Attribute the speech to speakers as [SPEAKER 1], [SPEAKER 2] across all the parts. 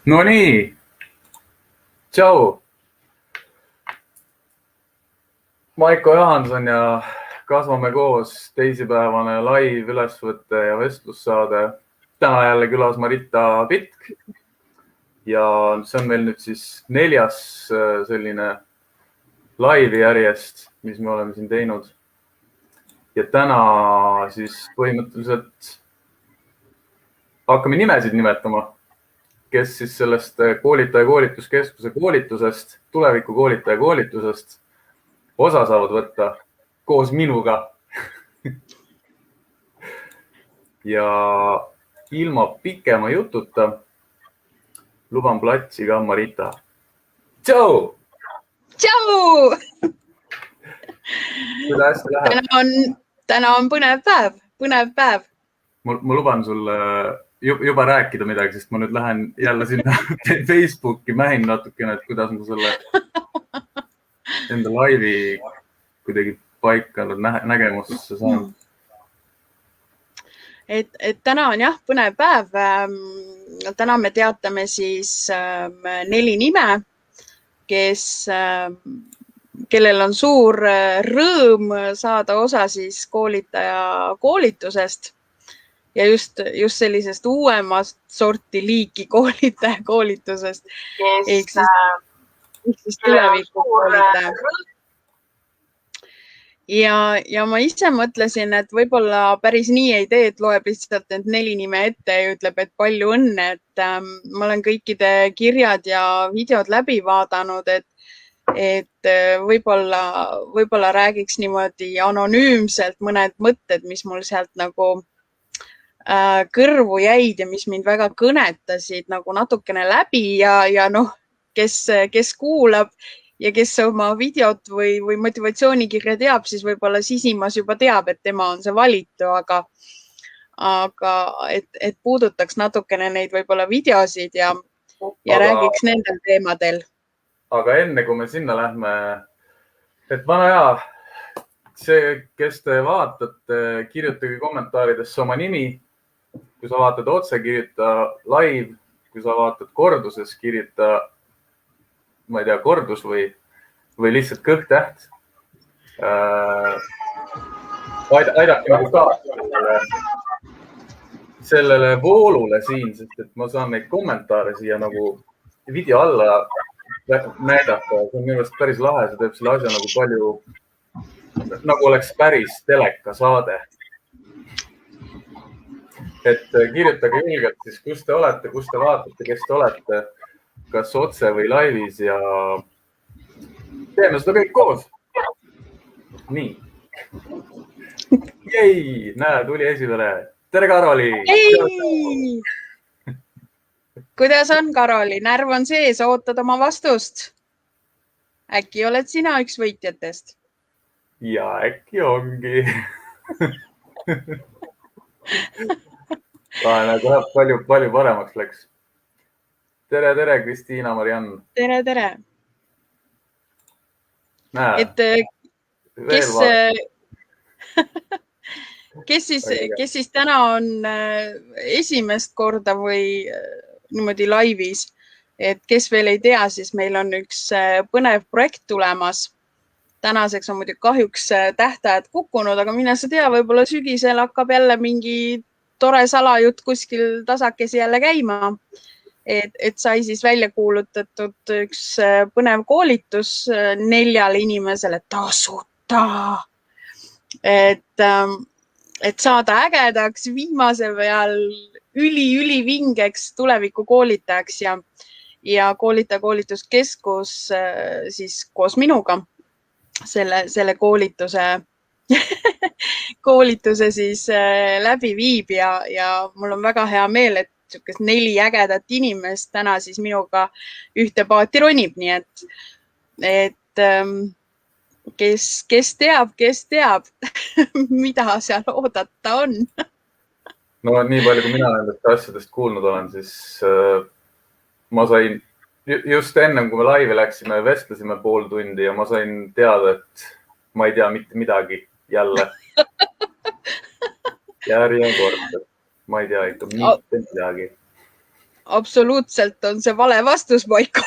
[SPEAKER 1] No nii, tšau, Maiko Johanson ja kasvame koos teisipäevane live ülesvõte ja vestlussaade. Täna jälle külas Marita Pitk ja see on meil nüüd siis neljas selline laivi järjest, mis me oleme siin teinud. Ja täna siis põhimõtteliselt hakkame nimesid nimetama, kes siis sellest koolitaja koolituskeskuse koolitusest, tuleviku koolitaja koolitusest osa saavad võtta koos minuga. Ja ilma pikema jututa luban platsi ka Marita. Tšau!
[SPEAKER 2] Tšau!
[SPEAKER 1] Kuidas hästi läheb?
[SPEAKER 2] Täna on põnev päev.
[SPEAKER 1] Ma luban sulle juba rääkida midagi, sest ma nüüd lähen jälle sinna Facebooki mähin natukene, et kuidas ma selle enda laivi kuidagi paika nägemusse saan.
[SPEAKER 2] Et täna on jah, põnev päev. Täna me teatame siis 4 nime, kellel on suur rõõm saada osa siis koolitaja koolitusest ja just sellisest uuemast sorti liiki koolitaja koolitusest. Ehk siis tuleviku koolitaja. Ja ma ise mõtlesin, et võib-olla päris nii ei tee, et loeb lihtsalt need 4 nime ette ja ütleb, et palju õnne, et ma olen kõikide kirjad ja videod läbi vaadanud, et võib-olla räägiks niimoodi anonüümselt mõned mõtted, mis mul sealt nagu kõrvu jäid ja mis mind väga kõnetasid nagu natukene läbi ja noh, kes kuulab ja kes oma videot või motivatsioonikirja teab, siis võib-olla sisimas juba teab, et tema on see valitu, aga et puudutaks natukene neid võib-olla videosid ja räägiks nendel teemadel.
[SPEAKER 1] Aga enne kui me sinna lähme, et vana hea, see, kes te vaatate, kirjutage kommentaaridesse oma nimi. Kui sa vaatad otse, kirjuta live. Kui sa vaatad korduses, kirjuta ma ei tea, kordus või lihtsalt kõhtäht. Aidake nagu ka sellele voolule siin, sest et ma saan neid kommentaare siia nagu video alla näidata. See on minu meelest päris lahe, see teeb selle asja nagu palju, nagu oleks päris teleka saade. Et kirjutage julgelt siis, kus te olete, kus te vaatate, kes te olete, kas otse või laivis ja teeme seda kõik koos. Nii. Jei, näe, tuli esimene. Tere, Karoli!
[SPEAKER 2] Hei! Kuidas on, Karoli? Närv on sees, ootad oma vastust. Äkki oled sina üks võitjatest?
[SPEAKER 1] Ja äkki ongi. Palju paremaks läks. Tere, Kristiina Mariann.
[SPEAKER 2] Tere.
[SPEAKER 1] Näe.
[SPEAKER 2] Kes siis täna on esimest korda või niimoodi laivis, et kes veel ei tea, siis meil on üks põnev projekt tulemas. Tänaseks on muidugi kahjuks tähtajad kukkunud, aga mine sa tea, võib-olla sügisel hakkab jälle mingi tore salajutt kuskil tasakesi jälle käima. Et sai siis välja kuulutatud üks põnev koolitus 4 inimesele tasuta. Et saada ägedaks viimase peal üli-vingeks tuleviku koolitajaks ja koolitaja koolituskeskus siis koos minuga selle koolituse siis läbi viib ja mul on väga hea meel, et 4 ägedat inimest täna siis minuga ühte paati ronib, nii et kes teab, mida seal oodata on.
[SPEAKER 1] No nii palju, kui mina nendest asjadest kuulnud olen, siis ma sain just ennem, kui me laivi läksime, vestlesime pool tundi ja ma sain teada, et ma ei tea mitte midagi jälle. Järjekord. Ma ei tea ikka mitte midagi.
[SPEAKER 2] absoluutselt on see vale vastus, Maiko.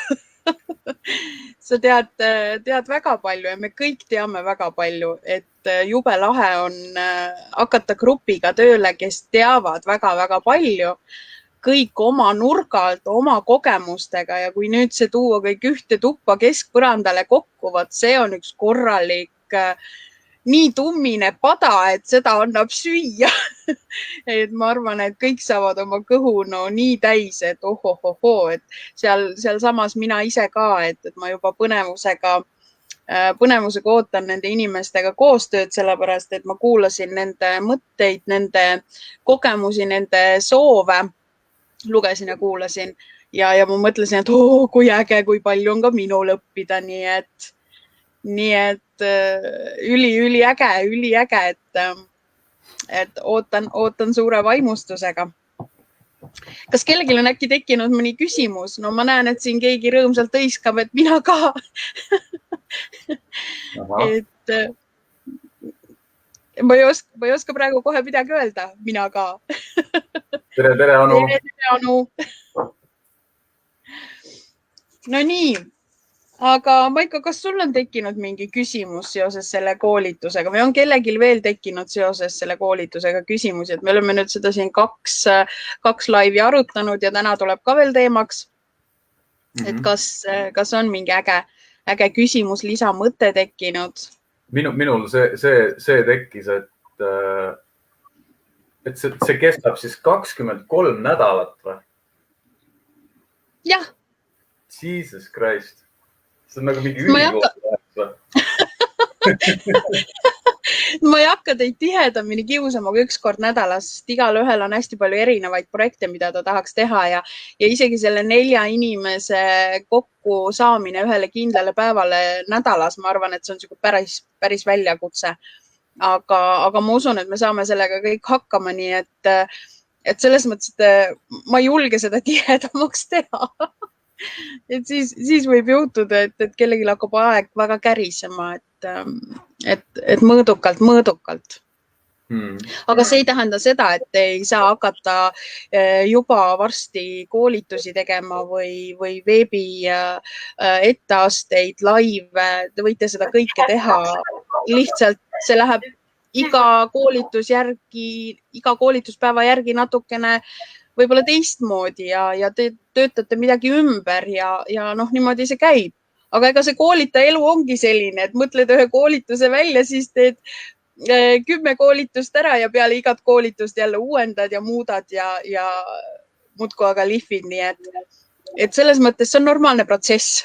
[SPEAKER 2] Sa tead väga palju ja me kõik teame väga palju, et jube lahe on hakata grupiga tööle, kes teavad väga-väga palju, kõik oma nurgalt, oma kogemustega ja kui nüüd see tuua kõik ühte tuppa keskpõrandale kokku, vaat see on üks korralik nii tummine pada, et seda annab süüa. Et ma arvan, et kõik saavad oma kõhu nii täis, et ohohoho, et seal samas mina ise ka, et ma juba põnevusega ootan nende inimestega koostööd, sellepärast, et ma kuulasin nende mõtteid, nende kogemusi, nende soove, lugesin ja kuulasin ja ma mõtlesin, et kui äge, kui palju on ka minul õppida, nii et üli äge, et ootan suure vaimustusega. Kas kellelgi on äkki tekkinud mõni küsimus? No ma näen, et siin keegi rõõmsalt hõiskab, et mina ka. Et ma ei oska praegu kohe midagi öelda. Mina ka.
[SPEAKER 1] Tere, Anu.
[SPEAKER 2] Tere, Anu. No nii. Aga Maiko, kas sul on tekkinud mingi küsimus seoses selle koolitusega või on kellelgi veel tekkinud seoses selle koolitusega küsimusi, et me oleme nüüd seda siin kaks laivi arutanud ja täna tuleb ka veel teemaks. Et kas on mingi äge küsimus, lisamõte tekkinud?
[SPEAKER 1] Minul see tekkis, et see kestab siis 23 nädalat või?
[SPEAKER 2] Jah.
[SPEAKER 1] Jesus Christ. See on nagu mingi ülikool.
[SPEAKER 2] Ma ei hakka teid tihedamini kiusama kui üks kord nädalas, sest igal ühel on hästi palju erinevaid projekte, mida ta tahaks teha ja isegi selle 4 inimese kokku saamine ühele kindlale päevale nädalas, ma arvan, et see on päris väljakutse. Aga ma usun, et me saame sellega kõik hakkama, nii et selles mõttes, et ma ei julge seda tihedamaks teha. Et siis võib juhtuda, et kellelgi hakkab aeg väga kärisema, et mõõdukalt. Aga see ei tähenda seda, et ei saa hakata juba varsti koolitusi tegema või veebi etteasteid, laive. Te võite seda kõike teha. Lihtsalt see läheb iga koolituspäeva järgi natukene võib-olla teistmoodi ja te töötate midagi ümber ja niimoodi see käib. Aga ega see koolitaja elu ongi selline, et mõtled ühe koolituse välja, siis teed 10 koolitust ära ja peale igat koolitust jälle uuendad ja muudad ja muudkui aga lihvid, nii et selles mõttes see on normaalne protsess.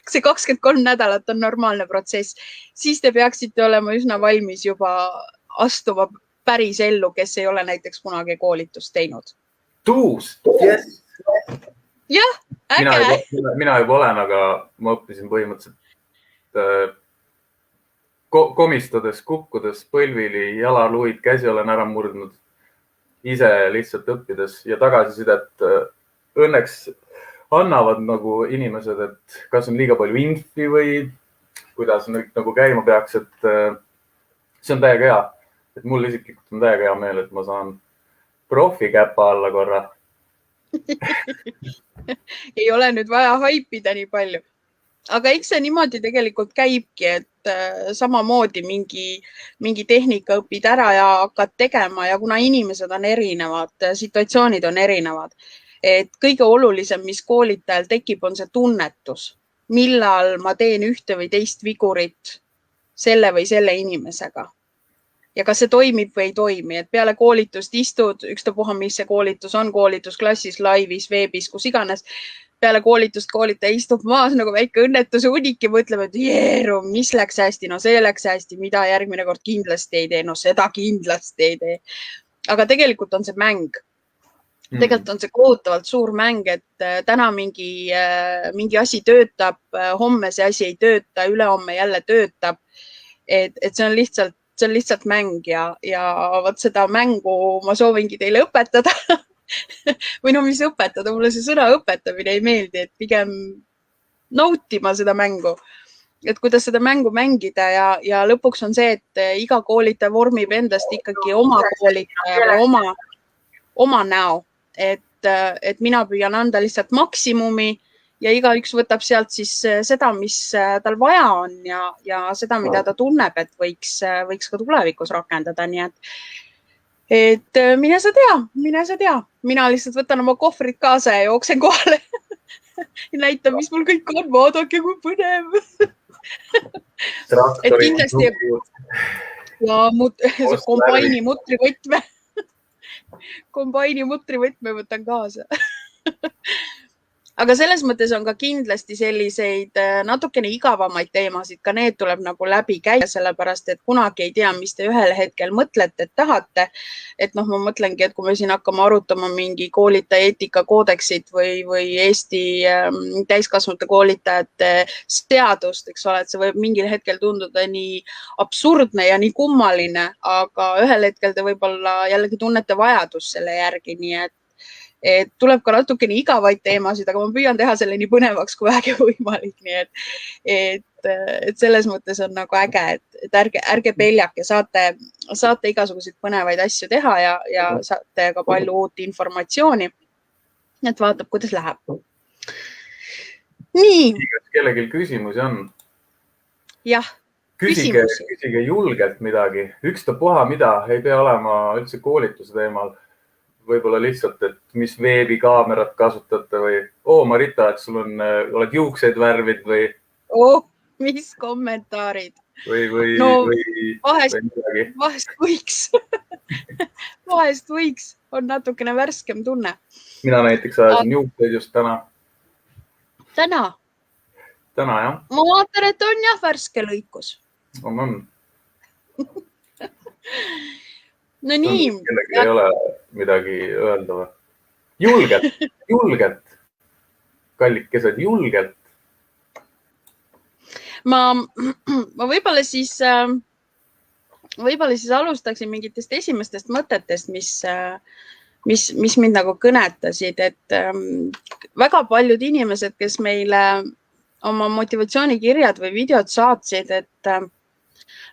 [SPEAKER 2] See 23 nädalat on normaalne protsess. Siis te peaksite olema üsna valmis juba astuma päris ellu, kes ei ole näiteks kunagi koolitust teinud.
[SPEAKER 1] Tuust, yes!
[SPEAKER 2] Jah, äge!
[SPEAKER 1] Mina juba olen, aga ma õppisin põhimõtteliselt komistades, kukkudes, põlvili, jalaluid, käsi olen ära murdnud. Ise lihtsalt õppides ja tagasisidet õnneks annavad nagu inimesed, et kas on liiga palju infi või kuidas nagu käima peaks, et see on täiega hea. Et mul isiklikult on täiega hea meel, et ma saan profikäpa alla korra.
[SPEAKER 2] Ei ole nüüd vaja haipida nii palju. Aga eks see niimoodi tegelikult käibki, et samamoodi mingi tehnika õpid ära ja hakkad tegema ja kuna inimesed on erinevad, situatsioonid on erinevad, et kõige olulisem, mis koolitajal tekib, on see tunnetus, millal ma teen ühte või teist vigurit selle või selle inimesega. Ja kas see toimib või ei toimi, et peale koolitust istud, ükstapuha, mis see koolitus on, koolitusklassis, laivis, veebis, kus iganes. Peale koolitust koolitaja istub maas nagu väike õnnetuse unik ja mõtleb, et jeeru, mis läks hästi, no see läks hästi, mida järgmine kord kindlasti ei tee, no seda kindlasti ei tee. Aga tegelikult on see mäng. Tegelikult on see kohutavalt suur mäng, et täna mingi asi töötab, homme see asi ei tööta, ülehomme jälle töötab. Et see on lihtsalt mäng ja võt seda mängu ma soovingi teile õpetada. Või no mis õpetada, mulle see sõna õpetamine ei meeldi, et pigem nautima seda mängu. Et kuidas seda mängu mängida ja lõpuks on see, et iga koolitaja vormib endast ikkagi oma koolitaja või oma näo. Et et mina püüan anda lihtsalt maksimumi ja igaüks võtab sealt siis seda, mis tal vaja on ja seda, mida ta tunneb, et võiks ka tulevikus rakendada. Nii et mine sa tea. Mina lihtsalt võtan oma kohvrid kaasa ja jooksen kohale ja näitan, mis mul kõik on. Vaadake, kui põnev. Et kindlasti ja kombaini mutrivõtme võtan kaasa. Aga selles mõttes on ka kindlasti selliseid natukene igavamaid teemasid, ka need tuleb nagu läbi käia, sellepärast, et kunagi ei tea, mis te ühel hetkel mõtlete, et tahate. Et ma mõtlengi, et kui me siin hakkame arutama mingi koolitaja eetikakoodeksit või Eesti täiskasvanute koolitajate seadust, eks ole, et see võib mingil hetkel tunduda nii absurdne ja nii kummaline, aga ühel hetkel te võib-olla jällegi tunnete vajadust selle järgi, nii et tuleb ka natukene igavaid teemasid, aga ma püüan teha selle nii põnevaks kui vähegi võimalik. Nii et selles mõttes on nagu äge, et ärge peljake, saate igasuguseid põnevaid asju teha ja saate ka palju uut informatsiooni. Et vaatab, kuidas läheb. Nii.
[SPEAKER 1] Kas kellelgi küsimusi on?
[SPEAKER 2] Jah, küsimusi.
[SPEAKER 1] Küsige julgelt midagi. Ükstapuha mida, ei pea olema üldse koolituse teemal. Võib-olla lihtsalt, et mis veebikaamerat kasutate või Marita, et sul oled juukseid värvid või...
[SPEAKER 2] mis kommentaarid.
[SPEAKER 1] Või
[SPEAKER 2] vahest võiks, on natukene värskem tunne.
[SPEAKER 1] Mina näiteks ajasin juukseid just täna.
[SPEAKER 2] Täna, jah. Ma vaatan, et on jah värske lõikus.
[SPEAKER 1] On.
[SPEAKER 2] No nii.
[SPEAKER 1] Kellegi ei ole midagi öelda või? Julgelt. Kallikesed, julgelt.
[SPEAKER 2] Ma võib-olla siis alustaksin mingitest esimestest mõtetest, mis mind nagu kõnetasid, et väga paljud inimesed, kes meile oma motivatsioonikirjad või videod saatsid, et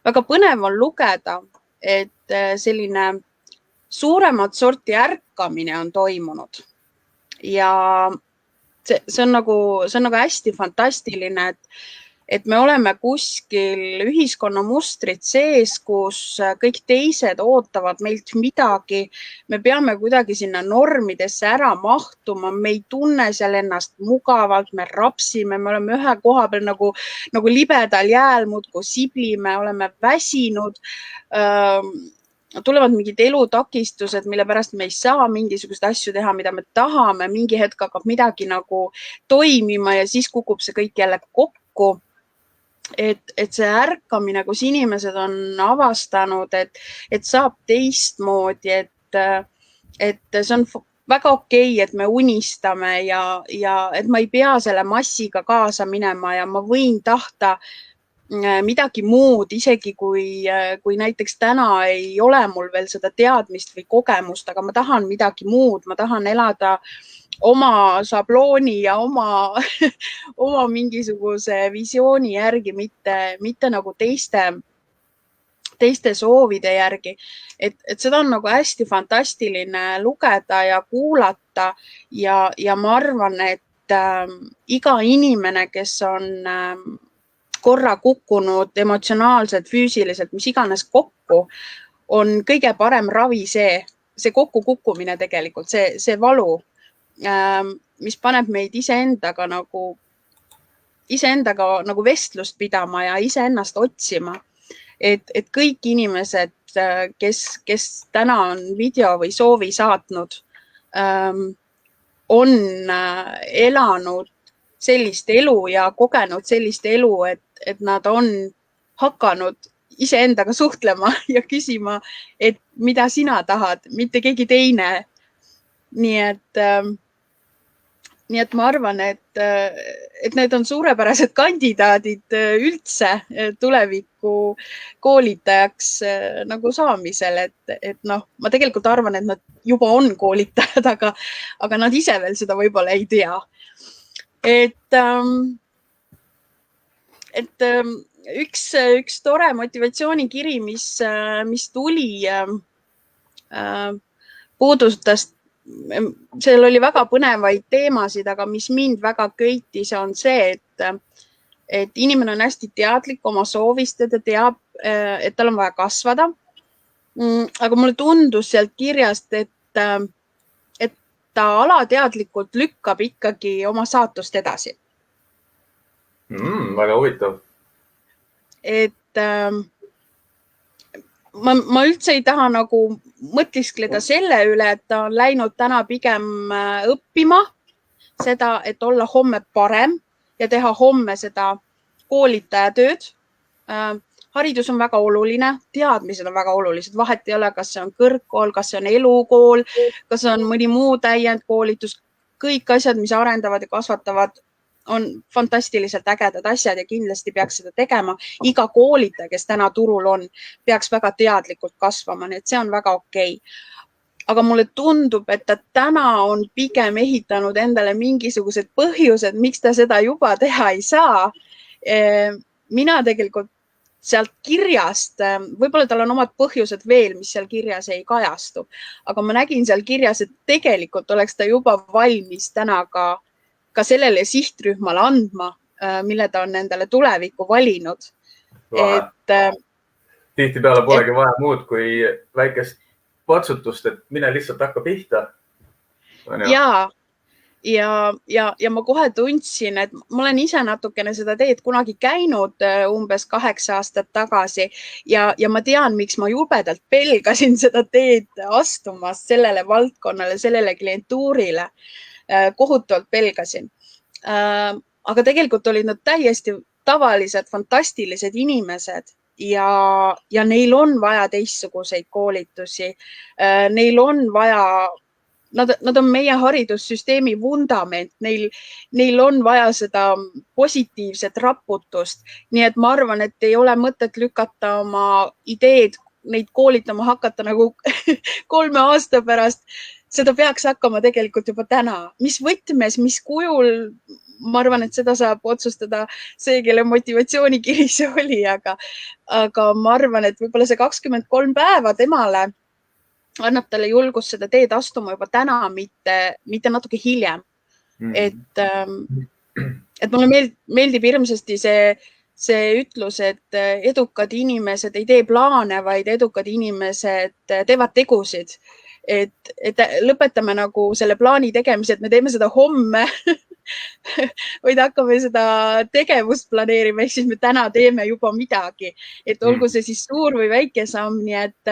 [SPEAKER 2] väga põnev on lugeda, et selline suuremat sorti ärkamine on toimunud ja see on nagu hästi fantastiline, et me oleme kuskil ühiskonna mustrid sees, kus kõik teised ootavad meilt midagi. Me peame kuidagi sinna normidesse ära mahtuma. Me ei tunne seal ennast mugavalt, me rapsime, me oleme ühe koha peal nagu libedal jääl muudkui siblime, oleme väsinud. Tulevad mingid elutakistused, mille pärast me ei saa mingisuguseid asju teha, mida me tahame. Mingi hetk hakkab midagi nagu toimima ja siis kukub see kõik jälle kokku. Et see ärkamine, kus inimesed on avastanud, et saab teistmoodi, et see on väga okei, et me unistame ja et ma ei pea selle massiga kaasa minema ja ma võin tahta midagi muud, isegi kui näiteks täna ei ole mul veel seda teadmist või kogemust, aga ma tahan midagi muud, ma tahan elada oma sablooni ja oma mingisuguse visiooni järgi, mitte nagu teiste soovide järgi. Et seda on nagu hästi fantastiline lugeda ja kuulata ja ma arvan, et iga inimene, kes on korra kukkunud emotsionaalselt, füüsiliselt, mis iganes kokku, on kõige parem ravi see kokkukukkumine tegelikult, see valu, mis paneb meid iseendaga nagu vestlust pidama ja iseennast otsima. Et kõik inimesed, kes täna on video või soovi saatnud, on elanud sellist elu ja kogenud sellist elu, et nad on hakanud iseendaga suhtlema ja küsima, et mida sina tahad, mitte keegi teine. Nii et ma arvan, et need on suurepärased kandidaadid üldse tuleviku koolitajaks nagu saamisel, et ma tegelikult arvan, et nad juba on koolitajad, aga nad ise veel seda võib-olla ei tea. Et üks tore motivatsioonikiri, mis tuli, puudutas seal oli väga põnevaid teemasid, aga mis mind väga köitis, on see, et inimene on hästi teadlik oma soovist ja ta teab, et tal on vaja kasvada. Aga mulle tundus sealt kirjast, et ta alateadlikult lükkab ikkagi oma saatust edasi.
[SPEAKER 1] Väga huvitav.
[SPEAKER 2] Et ma üldse ei taha nagu mõtiskleda selle üle, et ta on läinud täna pigem õppima seda, et olla homme parem ja teha homme seda koolitaja tööd. Haridus on väga oluline, teadmised on väga olulised, vahet ei ole, kas see on kõrgkool, kas see on elukool, kas on mõni muu täiendkoolitus, kõik asjad, mis arendavad ja kasvatavad, on fantastiliselt ägedad asjad ja kindlasti peaks seda tegema. Iga koolitaja, kes täna turul on, peaks väga teadlikult kasvama, nii et see on väga okei. Aga mulle tundub, et ta täna on pigem ehitanud endale mingisugused põhjused, miks ta seda juba teha ei saa. Mina tegelikult sealt kirjast, võib-olla tal on omad põhjused veel, mis seal kirjas ei kajastu, aga ma nägin seal kirjas, et tegelikult oleks ta juba valmis täna ka sellele sihtrühmale andma, mille ta on endale tulevikku valinud.
[SPEAKER 1] Tihtipeale polegi vaja muud kui väikest patsutust, et mine lihtsalt hakka pihta.
[SPEAKER 2] Ja ma kohe tundsin, et ma olen ise natukene seda teed kunagi käinud umbes 8 aastat tagasi ja ma tean, miks ma jubedalt pelgasin seda teed astumas sellele valdkonnale, sellele klientuurile. Kohutavalt pelgasin. Aga tegelikult olid nad täiesti tavalised, fantastilised inimesed ja neil on vaja teistsuguseid koolitusi. Neil on vaja, nad on meie haridussüsteemi vundament, neil on vaja seda positiivset raputust. Nii et ma arvan, et ei ole mõtet lükata oma ideed, neid koolitama hakata nagu 3 aasta pärast. Seda peaks hakkama tegelikult juba täna. Mis võtmes, mis kujul, ma arvan, et seda saab otsustada see, kelle motivatsioonikiri see oli, aga ma arvan, et võib-olla see 23 päeva temale annab talle julgust seda teed astuma juba täna, mitte natuke hiljem. Et mulle meeldib hirmsasti see ütlus, et edukad inimesed ei tee plaane, vaid edukad inimesed teevad tegusid. Et lõpetame nagu selle plaani tegemise, et me teeme seda homme, vaid hakkame seda tegevust planeerima, ehk siis me täna teeme juba midagi, et olgu see siis suur või väike samm, nii et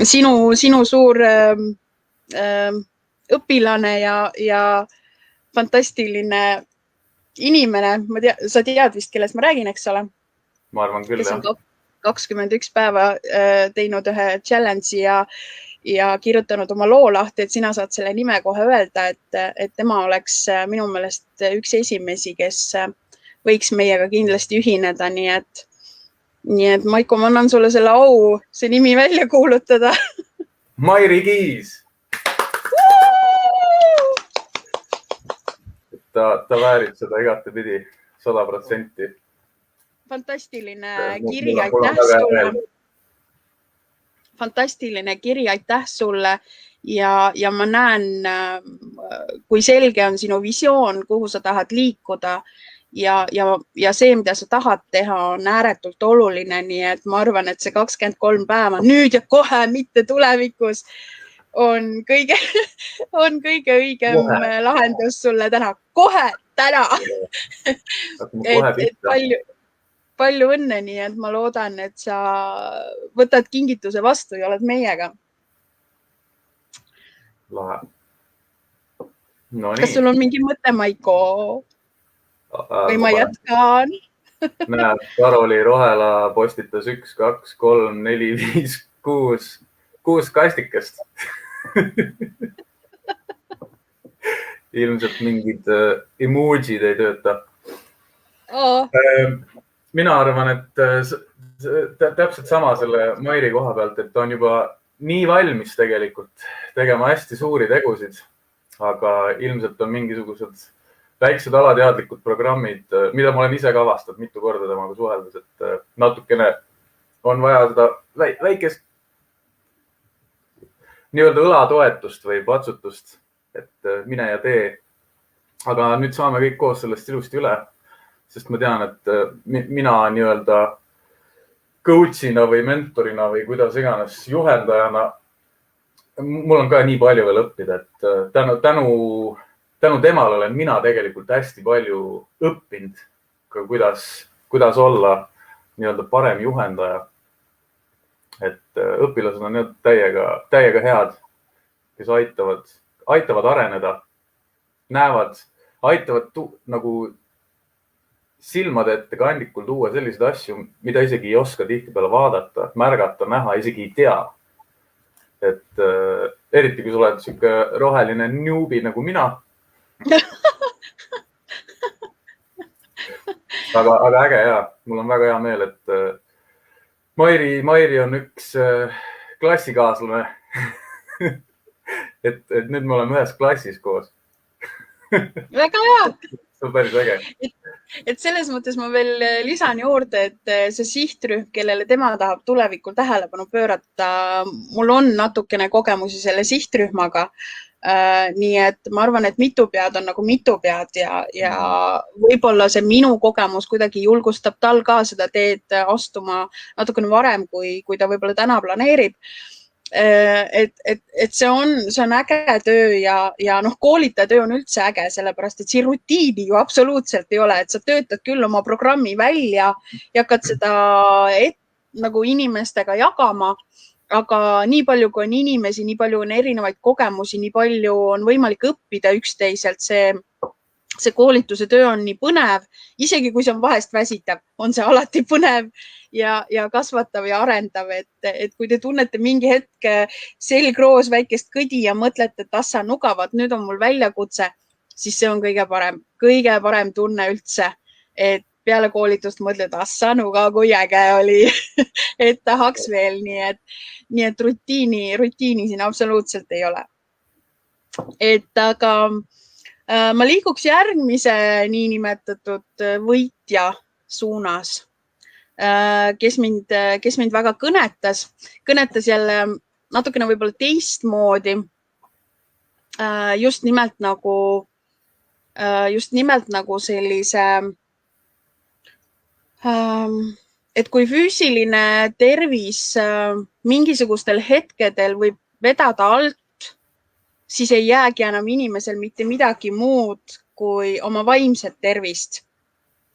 [SPEAKER 2] sinu suur õpilane ja fantastiline inimene, sa tead vist, kellest ma räägin, eks ole?
[SPEAKER 1] Ma arvan küll, jah.
[SPEAKER 2] 21 päeva teinud ühe challenge'i ja kirjutanud oma loo lahti, et sina saad selle nime kohe öelda, et tema oleks minu meelest üks esimesi, kes võiks meiega kindlasti ühineda. Nii et Maiko, ma annan sulle selle au, see nimi välja kuulutada.
[SPEAKER 1] Mairi Kiis. Ta väärib seda igatepidi 100%.
[SPEAKER 2] Fantastiline kiri, aitäh sulle. Fantastiline kiri, aitäh sulle ja ma näen, kui selge on sinu visioon, kuhu sa tahad liikuda ja see, mida sa tahad teha, on ääretult oluline. Nii et ma arvan, et see 23 päeva nüüd ja kohe, mitte tulevikus, on kõige õigem lahendus sulle täna. Kohe täna. Palju õnne, nii et ma loodan, et sa võtad kingituse vastu ja oled meiega.
[SPEAKER 1] Lahe. No
[SPEAKER 2] kas sul on mingi mõte, Maiko? Või ma jätkan?
[SPEAKER 1] Näed, Karoli Rohela postitas 1, 2, 3, 4, 5, 6 kastikest. Ilmselt mingid emojid ei tööta. Mina arvan, et täpselt sama selle Mairi koha pealt, et ta on juba nii valmis tegelikult tegema hästi suuri tegusid, aga ilmselt on mingisugused väiksed alateadlikud programmid, mida ma olen ise ka avastanud mitu korda temaga suheldes, et natukene on vaja seda nii-öelda õlatoetust või patsutust, et mine ja tee. Aga nüüd saame kõik koos sellest ilusti üle, sest ma tean, et mina nii-öelda coach'ina või mentorina või kuidas iganes juhendajana, mul on ka nii palju veel õppida, et tänu temale olen mina tegelikult hästi palju õppinud, kuidas olla nii-öelda parem juhendaja. Et õpilased on täiega head, kes aitavad areneda, aitavad nagu silmade ette kandikul tuua selliseid asju, mida isegi ei oska tihtipeale vaadata, märgata, näha, isegi ei tea. Et eriti, kui sa oled siuke roheline newbie nagu mina. Aga äge ja, mul on väga hea meel, et Mairi on üks klassikaaslane. et nüüd me oleme ühes klassis koos.
[SPEAKER 2] Väga hea.
[SPEAKER 1] See on päris äge.
[SPEAKER 2] Et selles mõttes ma veel lisan juurde, et see sihtrühm, kellele tema tahab tulevikul tähelepanu pöörata, mul on natukene kogemusi selle sihtrühmaga. Nii et ma arvan, et mitu pead on nagu mitu pead ja võib-olla see minu kogemus kuidagi julgustab tal ka seda teed astuma natukene varem, kui ta võib-olla täna planeerib. Et see on äge töö ja koolitaja töö on üldse äge, sellepärast et siin rutiini ju absoluutselt ei ole, et sa töötad küll oma programmi välja ja hakkad seda nagu inimestega jagama. Aga nii palju, kui on inimesi, nii palju on erinevaid kogemusi, nii palju on võimalik õppida üksteiselt. See koolituse töö on nii põnev, isegi kui see on vahest väsitav, on see alati põnev ja kasvatav ja arendav. Et kui te tunnete mingi hetk selgroos väikest kõdi ja mõtlete, et assa nugavad, nüüd on mul väljakutse, siis see on kõige parem tunne üldse. Et peale koolitust mõtled, nuga, kui äge oli, et tahaks veel. Nii et rutiini siin absoluutselt ei ole. Aga ma liiguks järgmise niinimetatud võitja suunas, kes mind väga kõnetas jälle natukene võib-olla teistmoodi. Just nimelt nagu sellise, et kui füüsiline tervis mingisugustel hetkedel võib vedada alt, siis ei jäägi enam inimesel mitte midagi muud, kui oma vaimset tervist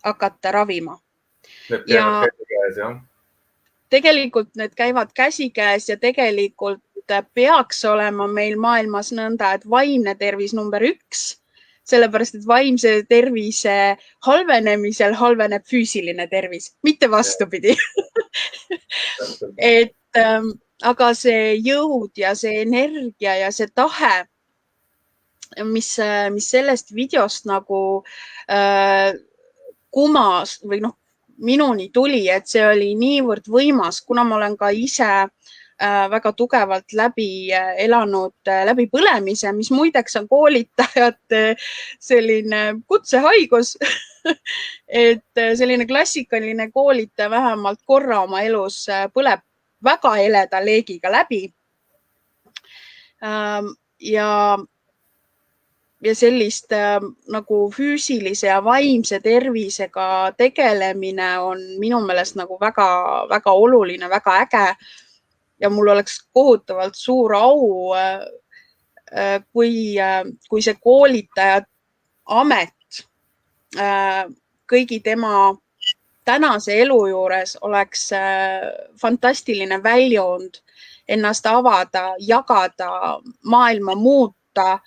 [SPEAKER 2] hakata ravima. Ja tegelikult need käivad käsikäes ja tegelikult peaks olema meil maailmas nõnda, et vaimne tervis number 1, sellepärast, et vaimse tervise halvenemisel halveneb füüsiline tervis, mitte vastupidi. Aga see jõud ja see energia ja see tahe, mis sellest videost nagu kumas või minuni tuli, et see oli niivõrd võimas, kuna ma olen ka ise väga tugevalt läbi elanud läbi põlemise, mis muideks on koolitajate selline kutsehaigus. Et selline klassikaline koolitaja vähemalt korra oma elus põleb väga heleda leegiga läbi. Ja sellist nagu füüsilise ja vaimse tervisega tegelemine on minu meelest nagu väga, väga oluline, väga äge. Ja mul oleks kohutavalt suur au, kui see koolitaja amet kõigi tema tänase elu juures oleks fantastiline väljund ennast avada, jagada, maailma muuta,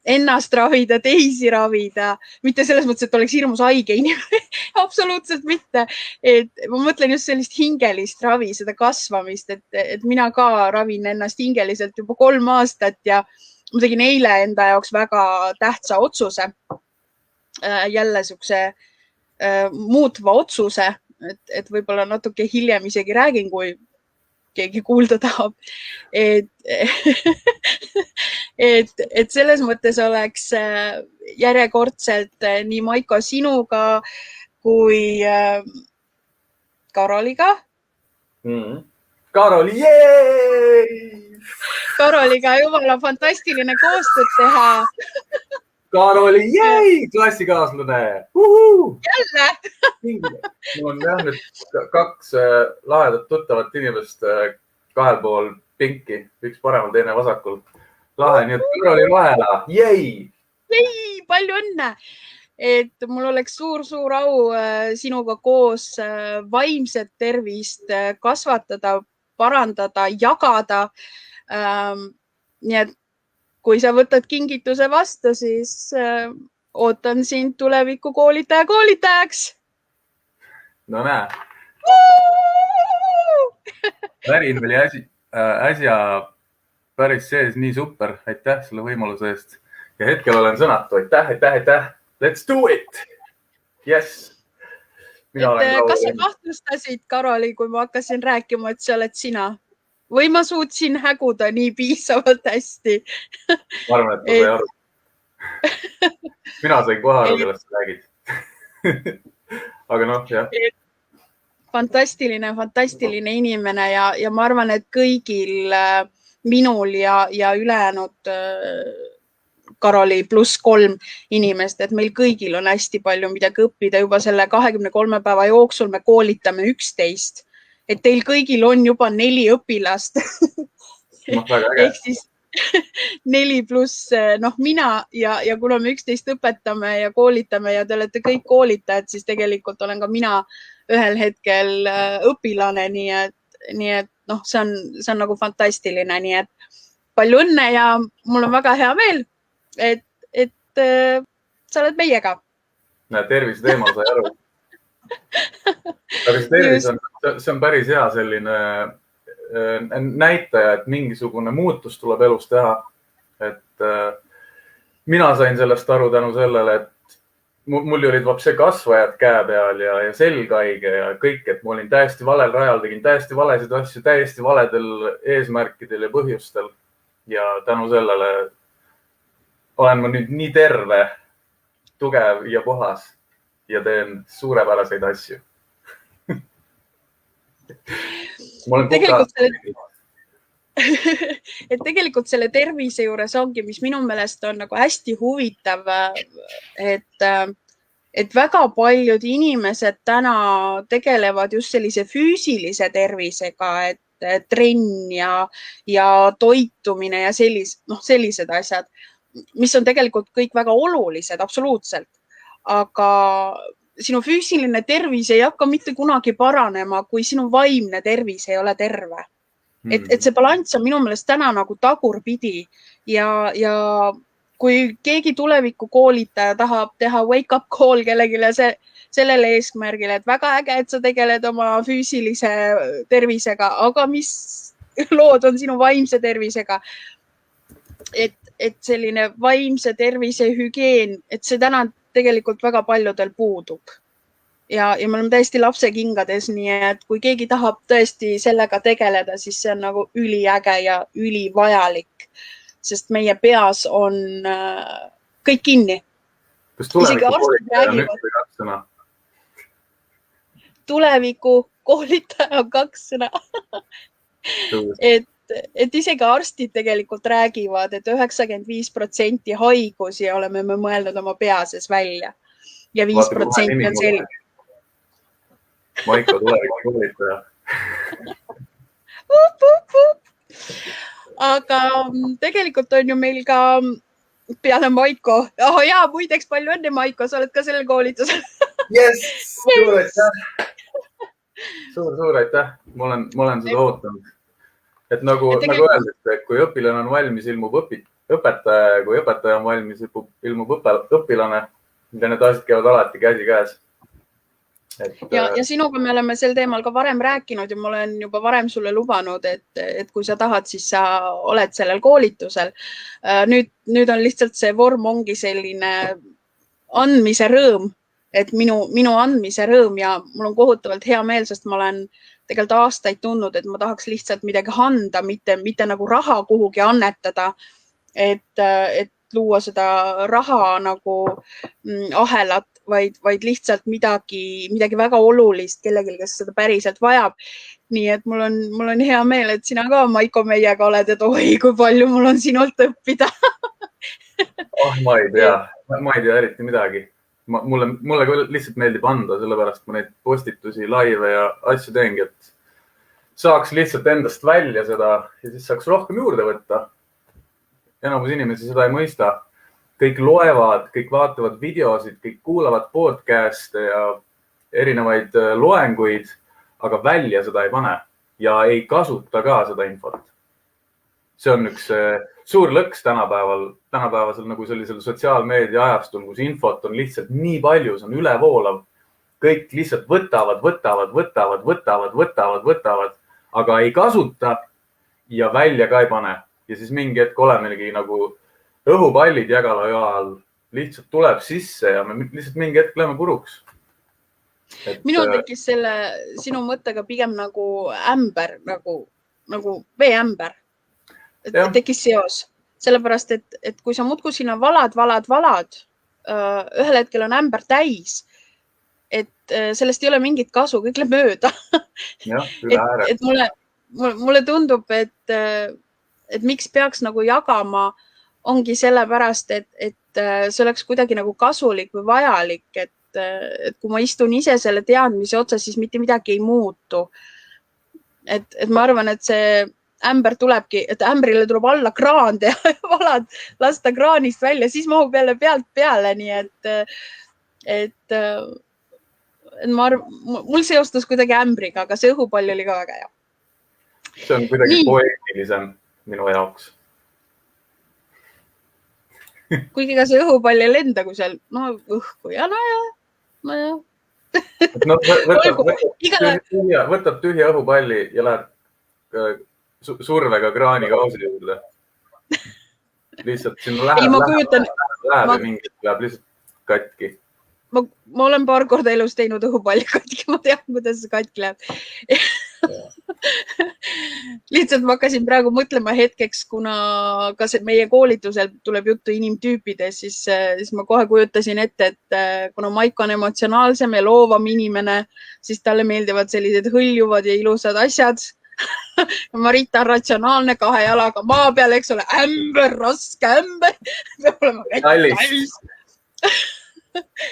[SPEAKER 2] ennast ravida, teisi ravida, mitte selles mõttes, et oleks hirmus haige inimene, absoluutselt mitte. Et ma mõtlen just sellist hingelist ravi, seda kasvamist, et mina ka ravin ennast hingeliselt juba 3 aastat ja ma tegin eile enda jaoks väga tähtsa otsuse, jälle siukse muutva otsuse, et võib-olla natuke hiljem isegi räägin, kui keegi kuulda tahab. Et selles mõttes oleks järjekordselt nii Maiko sinuga kui Karoliga.
[SPEAKER 1] Karoli, jeei!
[SPEAKER 2] Karoliga jumala fantastiline koostööd teha.
[SPEAKER 1] Karoli, klassikaaslane.
[SPEAKER 2] Jälle.
[SPEAKER 1] Mul on jah nüüd 2 lahedat tuttavat inimest kahel pool pinki, üks paremal, teine vasakul. Lahe, nii et Karoli vahela.
[SPEAKER 2] Palju õnne. Et mul oleks suur au sinuga koos vaimset tervist kasvatada, parandada, jagada. Nii et kui sa võtad kingituse vastu, siis ootan sind tuleviku koolitajaks.
[SPEAKER 1] No näe. Värin oli äsja päris sees, nii super. Aitäh selle võimaluse eest. Ja hetkel olen sõnatu. Aitäh. Let's do it! Yes!
[SPEAKER 2] Kas sa kahtlustasid, Karoli, kui ma hakkasin rääkima, et see oled sina? Või ma suutsin häguda nii piisavalt hästi?
[SPEAKER 1] Ma arvan, et ma sai aru. Mina sain kohe aru, kellest sa räägid. Aga noh, jah.
[SPEAKER 2] Fantastiline inimene ja ma arvan, et kõigil minul ja ülejäänud Karoli +3 inimest, et meil kõigil on hästi palju midagi õppida. Juba selle 23 päeva jooksul me koolitame 11. Et teil kõigil on juba 4 õpilast. Ehk siis 4 pluss mina ja kuna me 11 õpetame ja koolitame ja te olete kõik koolitajad, siis tegelikult olen ka mina ühel hetkel õpilane. Nii et see on nagu fantastiline. Nii et palju õnne ja mul on väga hea meel, et sa oled meiega.
[SPEAKER 1] Tervise teemal sai aru. Aga see on päris hea selline näitaja, et mingisugune muutus tuleb elus teha. Et mina sain sellest aru tänu sellele, et mul olid vapse kasvajad käe peal ja selgaige ja kõik, et ma olin täiesti valel rajal, tegin täiesti valesid asju, täiesti valedel eesmärkidel ja põhjustel. Ja tänu sellele olen ma nüüd nii terve, tugev ja puhas ja teen suurepäraseid asju.
[SPEAKER 2] Tegelikult selle tervise juures ongi, mis minu meelest on nagu hästi huvitav, et väga paljud inimesed täna tegelevad just sellise füüsilise tervisega, et trenn ja toitumine ja sellised asjad, mis on tegelikult kõik väga olulised, absoluutselt. Aga sinu füüsiline tervis ei hakka mitte kunagi paranema, kui sinu vaimne tervis ei ole terve. Et see balanss on minu meelest täna nagu tagurpidi ja kui keegi tuleviku koolitaja tahab teha wake up call kellegile sellele eesmärgile, et väga äge, et sa tegeled oma füüsilise tervisega, aga mis lood on sinu vaimse tervisega? Et selline vaimse tervise hügieen, et see täna tegelikult väga paljudel puudub. Ja me oleme täiesti lapsekingades, nii et kui keegi tahab tõesti sellega tegeleda, siis see on nagu üliäge ja ülivajalik, sest meie peas on kõik kinni.
[SPEAKER 1] Kas tuleviku koolitaja on 1 või 2 sõna?
[SPEAKER 2] Tuleviku koolitaja on 2 sõna. Et isegi arstid tegelikult räägivad, et 95% haigusi oleme me mõelnud oma peases välja ja 5% on selge.
[SPEAKER 1] Maiko tuleviku koolitaja.
[SPEAKER 2] Aga tegelikult on ju meil ka peale Maiko. Jaa, muideks palju õnne, Maiko, sa oled ka sellel koolitusel.
[SPEAKER 1] Yes, suur aitäh. Suur aitäh. Ma olen seda ootanud. Et nagu öeldite, et kui õpilane on valmis, ilmub õpetaja ja kui õpetaja on valmis, ilmub õpilane. Need asjad käivad alati käsi käes.
[SPEAKER 2] Ja sinuga me oleme sel teemal ka varem rääkinud ja ma olen juba varem sulle lubanud, et kui sa tahad, siis sa oled sellel koolitusel. Nüüd on lihtsalt see vorm ongi selline andmise rõõm, et minu andmise rõõm ja mul on kohutavalt hea meel, sest ma olen tegelikult aastaid tundnud, et ma tahaks lihtsalt midagi anda, mitte nagu raha kuhugi annetada, et luua seda raha nagu ahelat, vaid lihtsalt midagi väga olulist kellelegi, kes seda päriselt vajab. nii et mul on hea meel, et sina ka, Maiko, meiega oled, et oi, kui palju mul on sinult õppida.
[SPEAKER 1] ma ei tea eriti midagi. Mulle ka lihtsalt meeldib anda, sellepärast ma neid postitusi, laive ja asju teengi, et saaks lihtsalt endast välja seda ja siis saaks rohkem juurde võtta. Enamus inimesi seda ei mõista. Kõik loevad, kõik vaatavad videosid, kõik kuulavad podcast'e ja erinevaid loenguid, aga välja seda ei pane ja ei kasuta ka seda infot. See on üks suur lõks tänapäevasel nagu sellisel sotsiaalmeedia ajastul, kus infot on lihtsalt nii palju, see on ülevoolav. Kõik lihtsalt võtavad, aga ei kasuta ja välja ka ei pane. Ja siis mingi hetk olemegi nagu õhupallid Jägala all lihtsalt tuleb sisse ja me lihtsalt mingi hetk läheme puruks.
[SPEAKER 2] Minul tekkis selle sinu mõttega pigem nagu ämber, nagu veeämber. Tekkis seos. Sellepärast, et kui sa muudkui sinna valad, ühel hetkel on ämber täis, et sellest ei ole mingit kasu, kõik läheb mööda. Et mulle tundub, et miks peaks nagu jagama, ongi sellepärast, et see oleks kuidagi nagu kasulik või vajalik, et kui ma istun ise selle teadmise otsa, siis mitte midagi ei muutu. Et ma arvan, et see ämber tulebki, et ämbrile tuleb alla kraan teha ja valad lasta kraanist välja, siis mahub jälle pealt peale. Nii et ma arvan, mul seostus kuidagi ämbriga, aga see õhupall oli ka väga hea.
[SPEAKER 1] See on kuidagi poeetilisem minu jaoks.
[SPEAKER 2] Kuigi ka see õhupall ei lenda, kui seal õhku ja
[SPEAKER 1] võtad tühja õhupalli ja lähed survega kraanikausi juurde. Lihtsalt sinna läheb mingi läheb lihtsalt katki.
[SPEAKER 2] Ma olen paar korda elus teinud õhupalli katki, ma tean, kuidas see katki läheb. Lihtsalt ma hakkasin praegu mõtlema hetkeks, kuna ka meie koolitusel tuleb juttu inimtüüpides, siis ma kohe kujutasin ette, et kuna Maiko on emotsionaalsem ja loovam inimene, siis talle meeldivad sellised hõljuvad ja ilusad asjad. Marita on ratsionaalne 2 jalaga maa peal, eks ole, ämber, raske ämber. Peab olema
[SPEAKER 1] täis.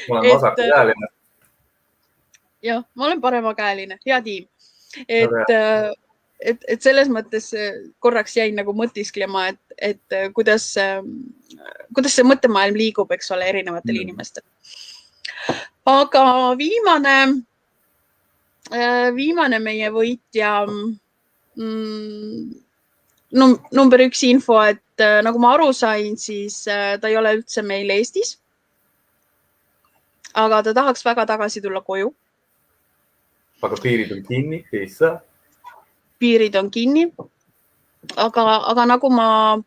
[SPEAKER 1] Ma olen vasakukäeline.
[SPEAKER 2] Jah, ma olen paremakäeline, hea tiim. Et selles mõttes korraks jäin nagu mõtisklema, et kuidas see mõttemaailm liigub, eks ole, erinevatel inimestel. Aga viimane meie võitja number 1 info, et nagu ma aru sain, siis ta ei ole üldse meil Eestis, aga ta tahaks väga tagasi tulla koju.
[SPEAKER 1] Aga piirid on kinni, ei saa.
[SPEAKER 2] Piirid on kinni, aga nagu ma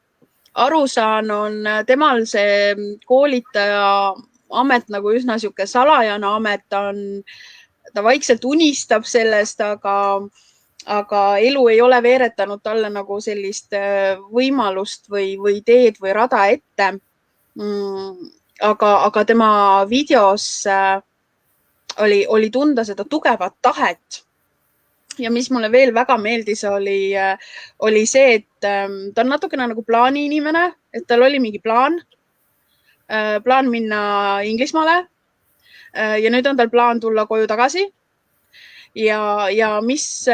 [SPEAKER 2] aru saan, on temal see koolitaja amet nagu üsna siuke salajane amet, ta vaikselt unistab sellest, aga elu ei ole veeretanud talle nagu sellist võimalust või teed või rada ette. Aga tema videos oli tunda seda tugevat tahet. Ja mis mulle veel väga meeldis, oli see, et ta on natukene nagu plaani inimene, et tal oli mingi plaan minna Inglismaale ja nüüd on tal plaan tulla koju tagasi. Ja mis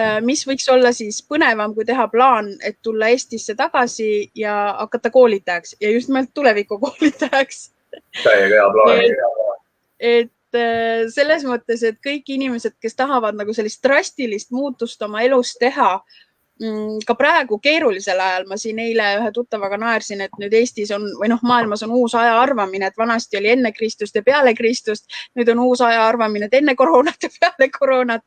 [SPEAKER 2] võiks olla siis põnevam, kui teha plaan, et tulla Eestisse tagasi ja hakata koolitajaks ja just nimelt tuleviku koolitajaks.
[SPEAKER 1] Täiega hea plaan.
[SPEAKER 2] Et selles mõttes, et kõik inimesed, kes tahavad nagu sellist drastilist muutust oma elus teha, ka praegu keerulisel ajal, ma siin eile ühe tuttavaga naersin, et nüüd Eestis on või maailmas on uus ajaarvamine, et vanasti oli enne Kristust ja peale Kristust. Nüüd on uus ajaarvamine, et enne koroonat ja peale koroonat.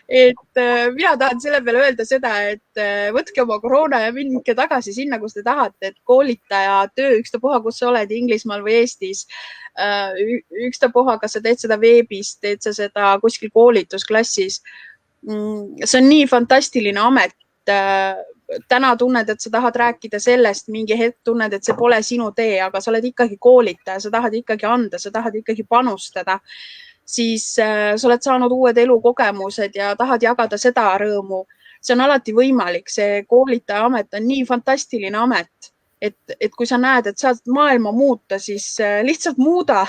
[SPEAKER 2] Et mina tahan selle peale öelda seda, et võtke oma koroona ja minge tagasi sinna, kus te tahate, et koolitaja töö, ükstapuha, kus sa oled Inglismaal või Eestis, ükstapuha, kas sa teed seda veebis, teed sa seda kuskil koolitusklassis. See on nii fantastiline amet. Täna tunned, et sa tahad rääkida sellest, mingi hetk tunned, et see pole sinu tee, aga sa oled ikkagi koolitaja, sa tahad ikkagi anda, sa tahad ikkagi panustada. siis sa oled saanud uued elukogemused ja tahad jagada seda rõõmu. See on alati võimalik. See koolitaja amet on nii fantastiline amet, et kui sa näed, et saad maailma muuta, siis lihtsalt muuda.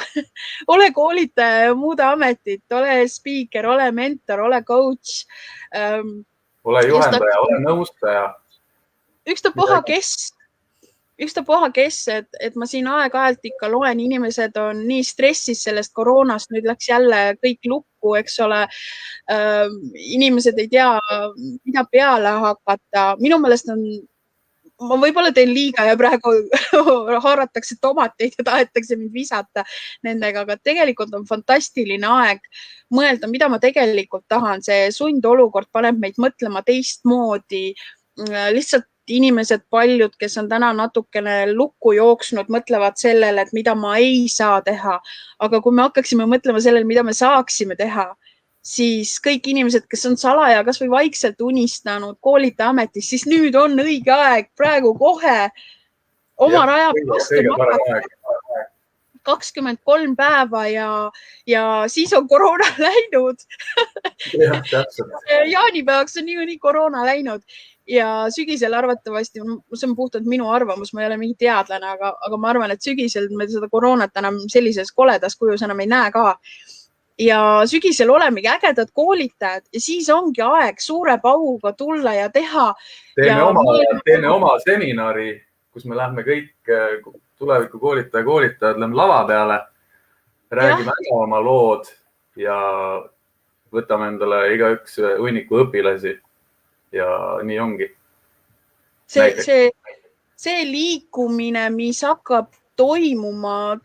[SPEAKER 2] Ole koolitaja ja muuda ametit, ole speaker, ole mentor, ole coach.
[SPEAKER 1] Ole juhendaja, ole nõustaja.
[SPEAKER 2] Ükstapuha kes, et ma siin aeg-ajalt ikka loen, inimesed on nii stressis sellest koroonast, nüüd läks jälle kõik lukku, eks ole. Inimesed ei tea, mida peale hakata. Minu meelest ma võib-olla teen liiga ja praegu haaratakse tomateid ja tahetakse mind visata nendega, aga tegelikult on fantastiline aeg mõelda, mida ma tegelikult tahan. See sundolukord paneb meid mõtlema teistmoodi. Lihtsalt inimesed, paljud, kes on täna natukene lukku jooksnud, mõtlevad sellele, et mida ma ei saa teha. Aga kui me hakkaksime mõtlema sellele, mida me saaksime teha, siis kõik inimesed, kes on salaja kas või vaikselt unistanud koolitaja ametis, siis nüüd on õige aeg, praegu kohe oma raja astuma 23 päeva ja siis on koroona läinud. Jaanipäevaks on nii koroona läinud ja sügisel arvatavasti, see on puhtalt minu arvamus, ma ei ole mingi teadlane, aga ma arvan, et sügisel me seda koroonat enam sellises koledas kujus enam ei näe ka. Ja sügisel olemegi ägedad koolitajad ja siis ongi aeg suure pauguga tulla ja teha.
[SPEAKER 1] Teeme oma seminari, kus me lähme kõik tuleviku koolitajad lähme lava peale, räägime ära oma lood ja võtame endale igaüks hunniku õpilasi ja nii ongi.
[SPEAKER 2] See liikumine, mis hakkab toimuma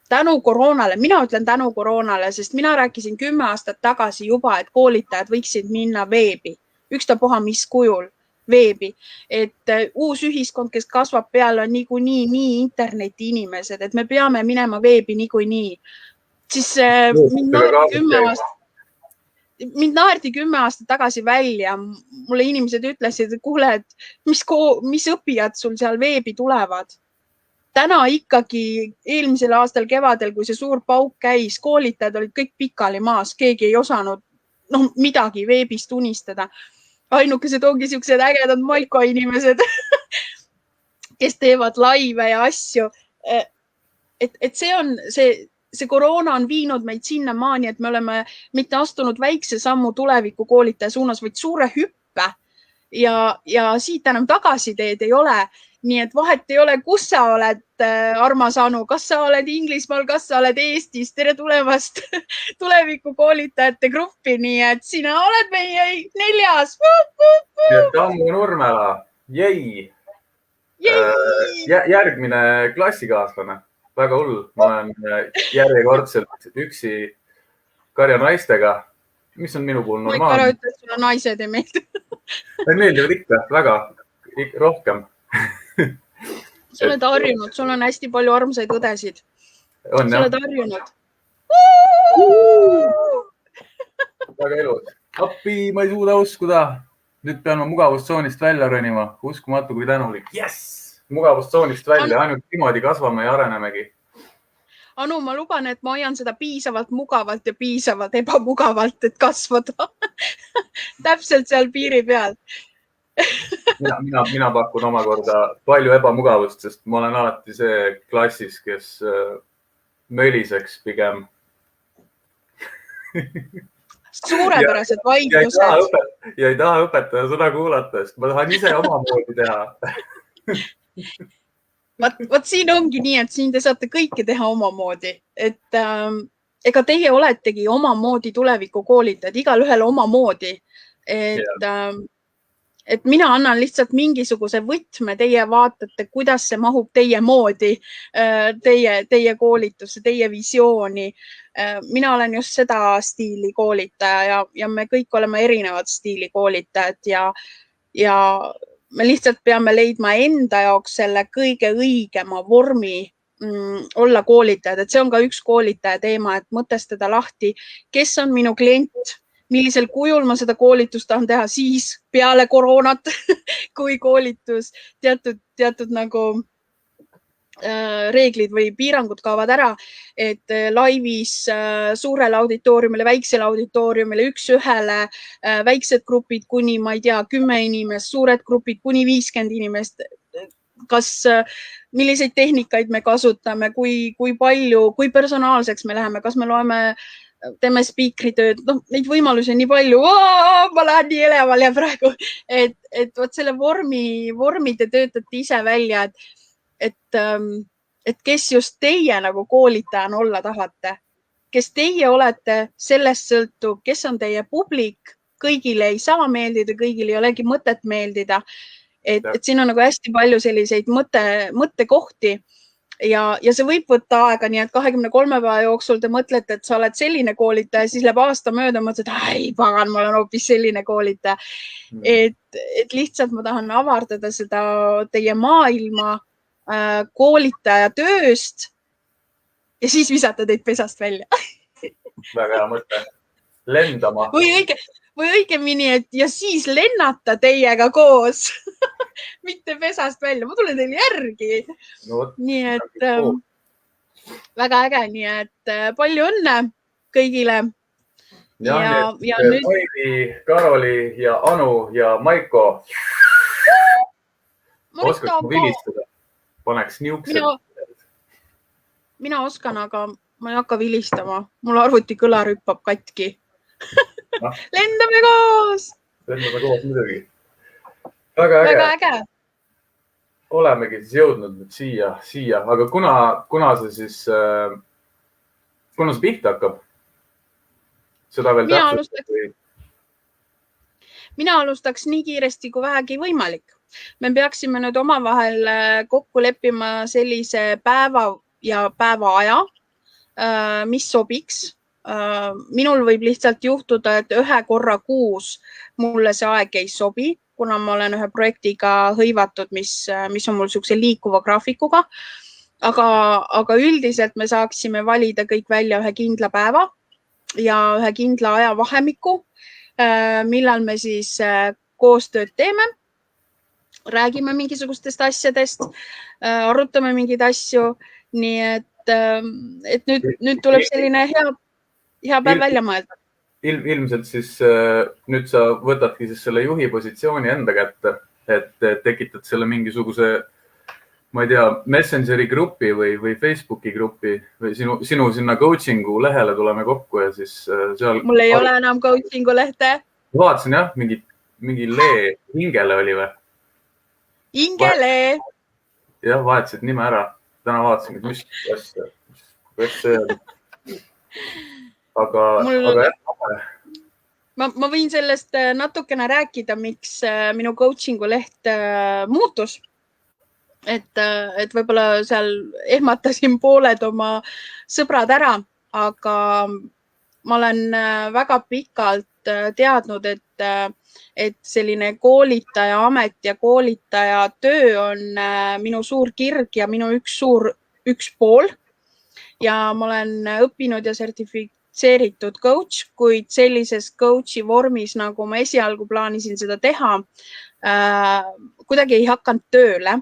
[SPEAKER 2] tänu koroonale, mina ütlen tänu koroonale, sest mina rääkisin 10 aastat tagasi juba, et koolitajad võiksid minna veebi, ükstapuha mis kujul veebi, et uus ühiskond, kes kasvab peale, on niikuinii nii interneti inimesed, et me peame minema veebi niikuinii. Siis mind naerdi 10 aastat tagasi välja. Mulle inimesed ütlesid, et kuule, et mis õppijad sul seal veebi tulevad. Täna ikkagi eelmisel aastal kevadel, kui see suur pauk käis, koolitajad olid kõik pikali maas, keegi ei osanud midagi veebist unistada. Ainukesed ongi siuksed ägedad Maiko inimesed, kes teevad laive ja asju. Et see koroona on viinud meid sinna maani, et me oleme mitte astunud väikse sammu tuleviku koolitaja suunas, vaid suure hüppe ja siit enam tagasiteed ei ole. Nii et vahet ei ole, kus sa oled, armas Anu, kas sa oled Inglismaal, kas sa oled Eestis, tere tulemast tuleviku koolitajate gruppi, nii et sina oled meie 4.
[SPEAKER 1] Tammu Nurmela, jäi. Järgmine klassikaaslane, väga hull. Ma olen järjekordselt üksi karja naistega, mis on minu puhul normaalne.
[SPEAKER 2] Ma ikka ära ütle, et sulle naised ei meeldi.
[SPEAKER 1] Meeldivad ikka, väga, rohkem.
[SPEAKER 2] Sa oled harjunud, sul on hästi palju armsaid õdesid. Sa oled harjunud.
[SPEAKER 1] Väga elus. Appi, ma ei suuda uskuda. Nüüd pean ma mugavustsoonist välja rõnima. Uskumatu kui tänulik. Yes! Mugavustsoonist välja. Ainult niimoodi kasvame ja arenemegi.
[SPEAKER 2] Anu, ma luban, et ma hoian seda piisavalt mugavalt ja piisavalt ebamugavalt, et kasvada. Täpselt seal piiri peal.
[SPEAKER 1] Mina pakun omakorda palju ebamugavust, sest ma olen alati see klassis, kes möliseks pigem.
[SPEAKER 2] Suurepärased vaidlused.
[SPEAKER 1] Ja ei taha õpetaja sõna kuulata, sest ma tahan ise omamoodi teha.
[SPEAKER 2] Vaat siin ongi nii, et siin te saate kõike teha omamoodi. Et ega teie oletegi omamoodi tuleviku koolitajad, igal ühel omamoodi. Et mina annan lihtsalt mingisuguse võtme, teie vaatate, kuidas see mahub teie moodi, teie koolitusse, teie visiooni. Mina olen just seda stiili koolitaja ja me kõik oleme erinevad stiili koolitajad ja me lihtsalt peame leidma enda jaoks selle kõige õigema vormi olla koolitajad. Et see on ka üks koolitaja teema, et mõtestada lahti, kes on minu klient, millisel kujul ma seda koolitust tahan teha siis peale koroonat, kui koolitus teatud nagu reeglid või piirangud kaovad ära, et laivis suurele auditooriumile, väiksele auditooriumile, üks-ühele, väiksed grupid kuni, ma ei tea, 10 inimest, suured grupid kuni 50 inimest. Milliseid tehnikaid me kasutame, kui palju, kui personaalseks me läheme, kas me teeme spiikritööd, neid võimalusi on nii palju. Ma lähen nii elevale praegu, et vot selle vormi te töötate ise välja, et kes just teie nagu koolitajana olla tahate, kes teie olete, sellest sõltub, kes on teie publik, kõigile ei saa meeldida, kõigil ei olegi mõtet meeldida. Et siin on nagu hästi palju selliseid mõttekohti ja see võib võtta aega, nii et 23 päeva jooksul te mõtlete, et sa oled selline koolitaja, siis läheb aasta mööda, mõtled, ei pagan, ma olen hoopis selline koolitaja. Et lihtsalt ma tahan avardada seda teie maailma koolitaja tööst ja siis visata teid pesast välja.
[SPEAKER 1] Väga hea mõte. Lendama.
[SPEAKER 2] Või õigemini, et ja siis lennata teiega koos, mitte pesast välja. Ma tulen teile järgi. Nii et väga äge, nii et palju õnne kõigile.
[SPEAKER 1] Ja nüüd Maivi, Karoli ja Anu ja Maiko. Oskad mu vilistada? Paneks niuksed.
[SPEAKER 2] Mina oskan, aga ma ei hakka vilistama. Mul arvuti kõlar hüppab katki. Lendame koos!
[SPEAKER 1] Lendame koos muidugi. Väga äge. Olemegi siis jõudnud nüüd siia. Aga kuna see pihta hakkab? Seda veel täpselt?
[SPEAKER 2] Mina alustaks nii kiiresti kui vähegi võimalik. Me peaksime nüüd omavahel kokku leppima sellise päeva ja päevaaja, mis sobiks. Minul võib lihtsalt juhtuda, et ühe korra kuus mulle see aeg ei sobi, kuna ma olen ühe projektiga hõivatud, mis on mul niisuguse liikuva graafikuga. Aga üldiselt me saaksime valida kõik välja ühe kindla päeva ja ühe kindla ajavahemiku, millal me siis koostööd teeme. Räägime mingisugustest asjadest, arutame mingeid asju, nii et nüüd tuleb selline hea päev välja mõelda.
[SPEAKER 1] Ilmselt siis nüüd sa võtadki siis selle juhi positsiooni enda kätte, et tekitad selle mingisuguse, ma ei tea, Messengeri grupi või Facebooki grupi või sinu sinna coachingu lehele tuleme kokku ja siis seal...
[SPEAKER 2] Mul ei ole enam coachingu lehte.
[SPEAKER 1] Vaatasin jah, mingi lee Ingele oli või?
[SPEAKER 2] Ingele!
[SPEAKER 1] Jah, vahetasid nime ära. Täna vaatasin, et mis see on. Aga
[SPEAKER 2] ma võin sellest natukene rääkida, miks minu coachingu leht muutus. Et võib-olla seal ehmatasin pooled oma sõbrad ära, aga ma olen väga pikalt teadnud, et selline koolitaja amet ja koolitaja töö on minu suur kirg ja minu üks pool. Ja ma olen õppinud ja sertifitseeritud coach, kuid sellises coachi vormis, nagu ma esialgu plaanisin seda teha, kuidagi ei hakanud tööle.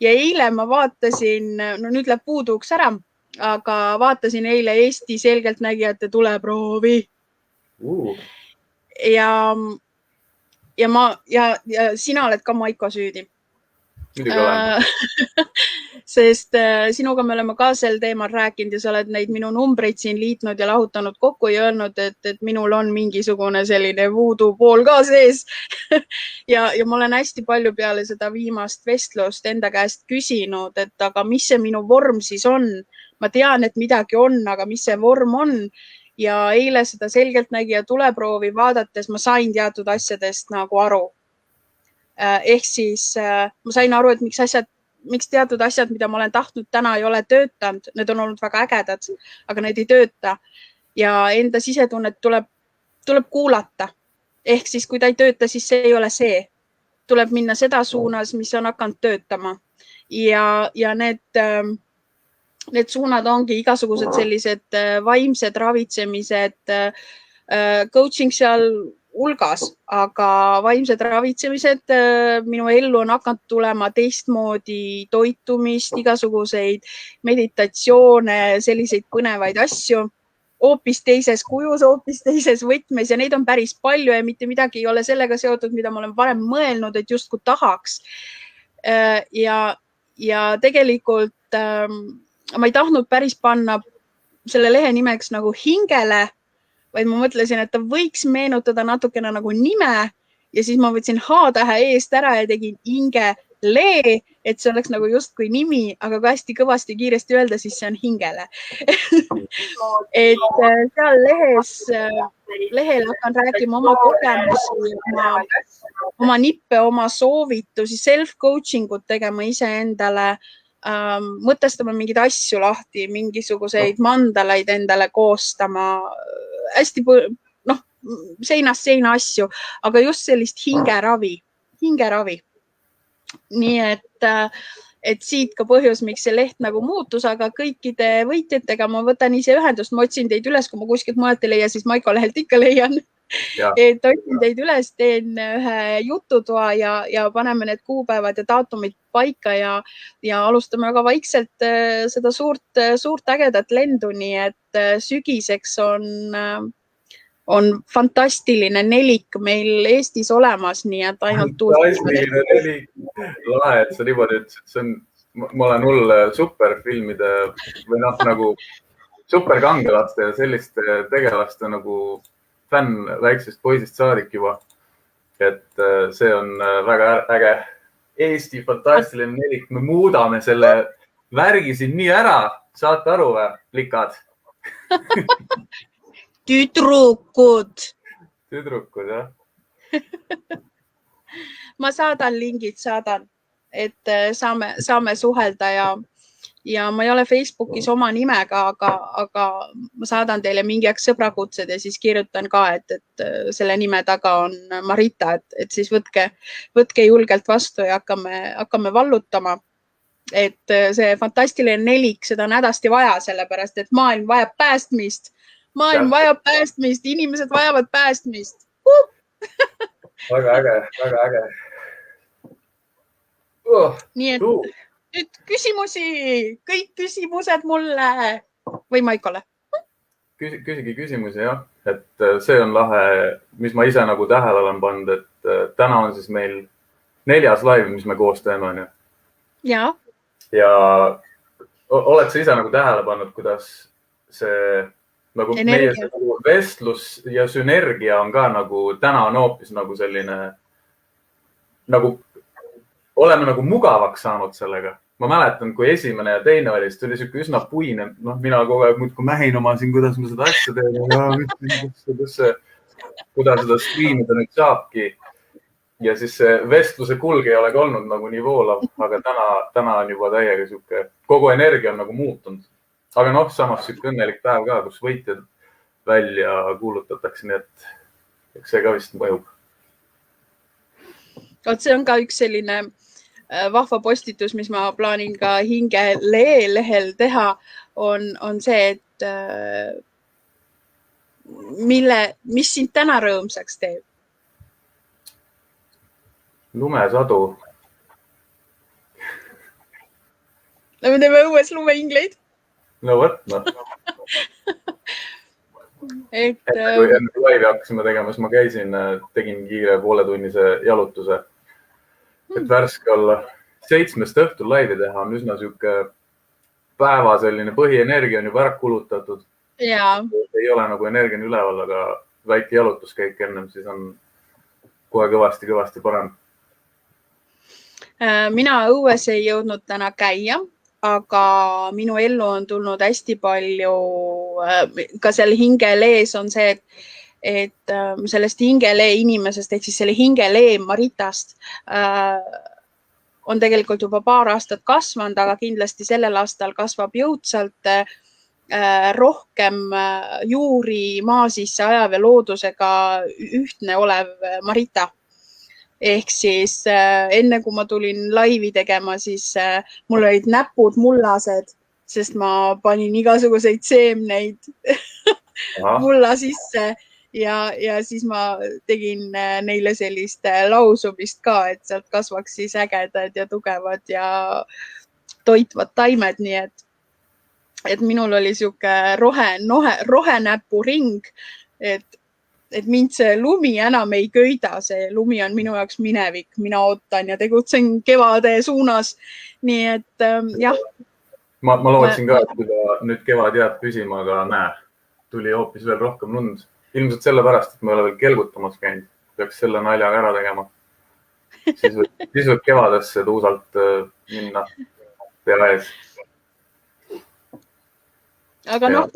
[SPEAKER 2] Ja eile ma vaatasin, nüüd läheb puuduks ära, aga vaatasin eile Eesti selgeltnägijate tuleproovi. Ja sina oled ka Maiko süüdi. Sest sinuga me oleme ka sel teemal rääkinud ja sa oled neid minu numbreid siin liitnud ja lahutanud kokku ja öelnud, et minul on mingisugune selline voodoo pool ka sees. ja ma olen hästi palju peale seda viimast vestlust enda käest küsinud, et aga mis see minu vorm siis on? Ma tean, et midagi on, aga mis see vorm on? Ja eile seda selgeltnägija tuleproovi vaadates ma sain teatud asjadest nagu aru. Ehk siis ma sain aru, et miks teatud asjad, mida ma olen tahtnud täna ei ole töötanud, need on olnud väga ägedad, aga need ei tööta. Ja enda sisetunnet tuleb kuulata. Ehk siis, kui ta ei tööta, siis see ei ole see. Tuleb minna seda suunas, mis on hakanud töötama. Ja need suunad ongi igasugused sellised vaimsed ravitsemised. Coaching seal hulgas, aga vaimsed ravitsemised, minu ellu on hakanud tulema teistmoodi toitumist, igasuguseid meditatsioone, selliseid põnevaid asju, hoopis teises kujus, hoopis teises võtmes ja neid on päris palju ja mitte midagi ei ole sellega seotud, mida ma olen varem mõelnud, et justkui tahaks. Ja tegelikult ma ei tahtnud päris panna selle lehe nimeks nagu hingele, vaid ma mõtlesin, et ta võiks meenutada natukene nagu nime ja siis ma võtsin H-tähe eest ära ja tegin hingele, et see oleks nagu justkui nimi, aga kui hästi kõvasti kiiresti öelda, siis see on hingele. Et seal lehel hakkan rääkima oma kogemusi, oma nippe, oma soovitusi, self-coaching ut tegema iseendale, mõtestama mingeid asju lahti, mingisuguseid mandalaid endale koostama, hästi seinast seina asju, aga just sellist hingeravi. Nii et siit ka põhjus, miks see leht nagu muutus, aga kõikide võitjatega ma võtan ise ühendust, ma otsin teid üles, kui ma kuskilt mujalt ei leia, siis Maiko lehelt ikka leian. Et otsin teid üles, teen ühe jututoa ja paneme need kuupäevad ja daatumid paika ja alustame väga vaikselt seda suurt ägedat lendu, nii et sügiseks on fantastiline nelik meil Eestis olemas, nii et ainult
[SPEAKER 1] fantastiline nelik. Lahe, et sa niimoodi ütlesid, ma olen hull superfilmide või nagu superkangelaste ja selliste tegelaste nagu fänn väiksest poisist saadik juba. Et see on väga äge. Eesti fantastiline nelik. Me muudame selle värgi siin nii ära. Saate aru või, plikad?
[SPEAKER 2] Tüdrukud,
[SPEAKER 1] jah.
[SPEAKER 2] Ma saadan lingid, et saame suhelda ja ma ei ole Facebookis oma nimega, aga ma saadan teile mingi aeg sõbrakutsed ja siis kirjutan ka, et selle nime taga on Marita, et siis võtke julgelt vastu ja hakkame vallutama. Et see fantastiline nelik, seda on hädasti vaja, sellepärast, et maailm vajab päästmist. Maailm vajab päästmist, inimesed vajavad päästmist.
[SPEAKER 1] Väga äge.
[SPEAKER 2] Nii et nüüd küsimusi, kõik küsimused mulle või Maikole.
[SPEAKER 1] Küsigi küsimusi, jah. Et see on lahe, mis ma ise nagu tähele olen pannud, et täna on siis meil 4. live, mis me koos teeme.
[SPEAKER 2] Ja
[SPEAKER 1] oled sa ise nagu tähele pannud, kuidas see nagu meie vestlus ja sünergia on ka nagu täna on hoopis nagu selline, nagu oleme nagu mugavaks saanud sellega. Ma mäletan, kui esimene ja teine oli, siis tuli siuke üsna puine. Mina kogu aeg muudkui mähin oma siin, kuidas ma seda asja teen. Kuidas seda streamida nüüd saabki. Ja siis see vestluse kulg ei olegi olnud nagu nii voolav, aga täna on juba täiega siuke, kogu energia on nagu muutunud. Aga samas siuke õnnelik päev ka, kus võitjad välja kuulutatakse, nii et see ka vist mõjub.
[SPEAKER 2] See on ka üks selline vahva postitus, mis ma plaanin ka hingele lehel teha, on see, et mis sind täna rõõmsaks teeb?
[SPEAKER 1] Lumesadu.
[SPEAKER 2] Me teeme õues lumehingleid.
[SPEAKER 1] No võt. Kui laivi hakkasime tegema, siis ma tegin kiire pooletunnise jalutuse. Et värske olla 7 õhtul laivi teha on üsna siuke päeva selline põhienergia on juba ära kulutatud. Ei ole nagu energia üleval, aga väike jalutuskäik ennem, siis on kohe kõvasti parem.
[SPEAKER 2] Mina õues ei jõudnud täna käia, aga minu ellu on tulnud hästi palju, ka seal hingelees on see, et sellest hingele inimesest, ehk siis selle hingele Maritast on tegelikult juba paar aastat kasvanud, aga kindlasti sellel aastal kasvab jõudsalt rohkem juuri maa sisse ajav ja loodusega ühtne olev Marita. Ehk siis enne, kui ma tulin laivi tegema, siis mul olid näpud mullased, sest ma panin igasuguseid seemneid mulla sisse ja siis ma tegin neile sellist lausumist ka, et sealt kasvaks siis ägedad ja tugevad ja toitvad taimed, nii et minul oli sihuke rohenäpuring, et mind see lumi enam ei köida, see lumi on minu jaoks minevik, mina ootan ja tegutsen kevade suunas. Nii et jah.
[SPEAKER 1] Ma lootsin ka, et nüüd kevad jääb püsima, aga näe, tuli hoopis veel rohkem lund. Ilmselt sellepärast, et me ei ole veel kelgutamas käinud. Peaks selle naljaga ära tegema. Siis võib kevadesse tuusalt minna pea ees.
[SPEAKER 2] Aga noh,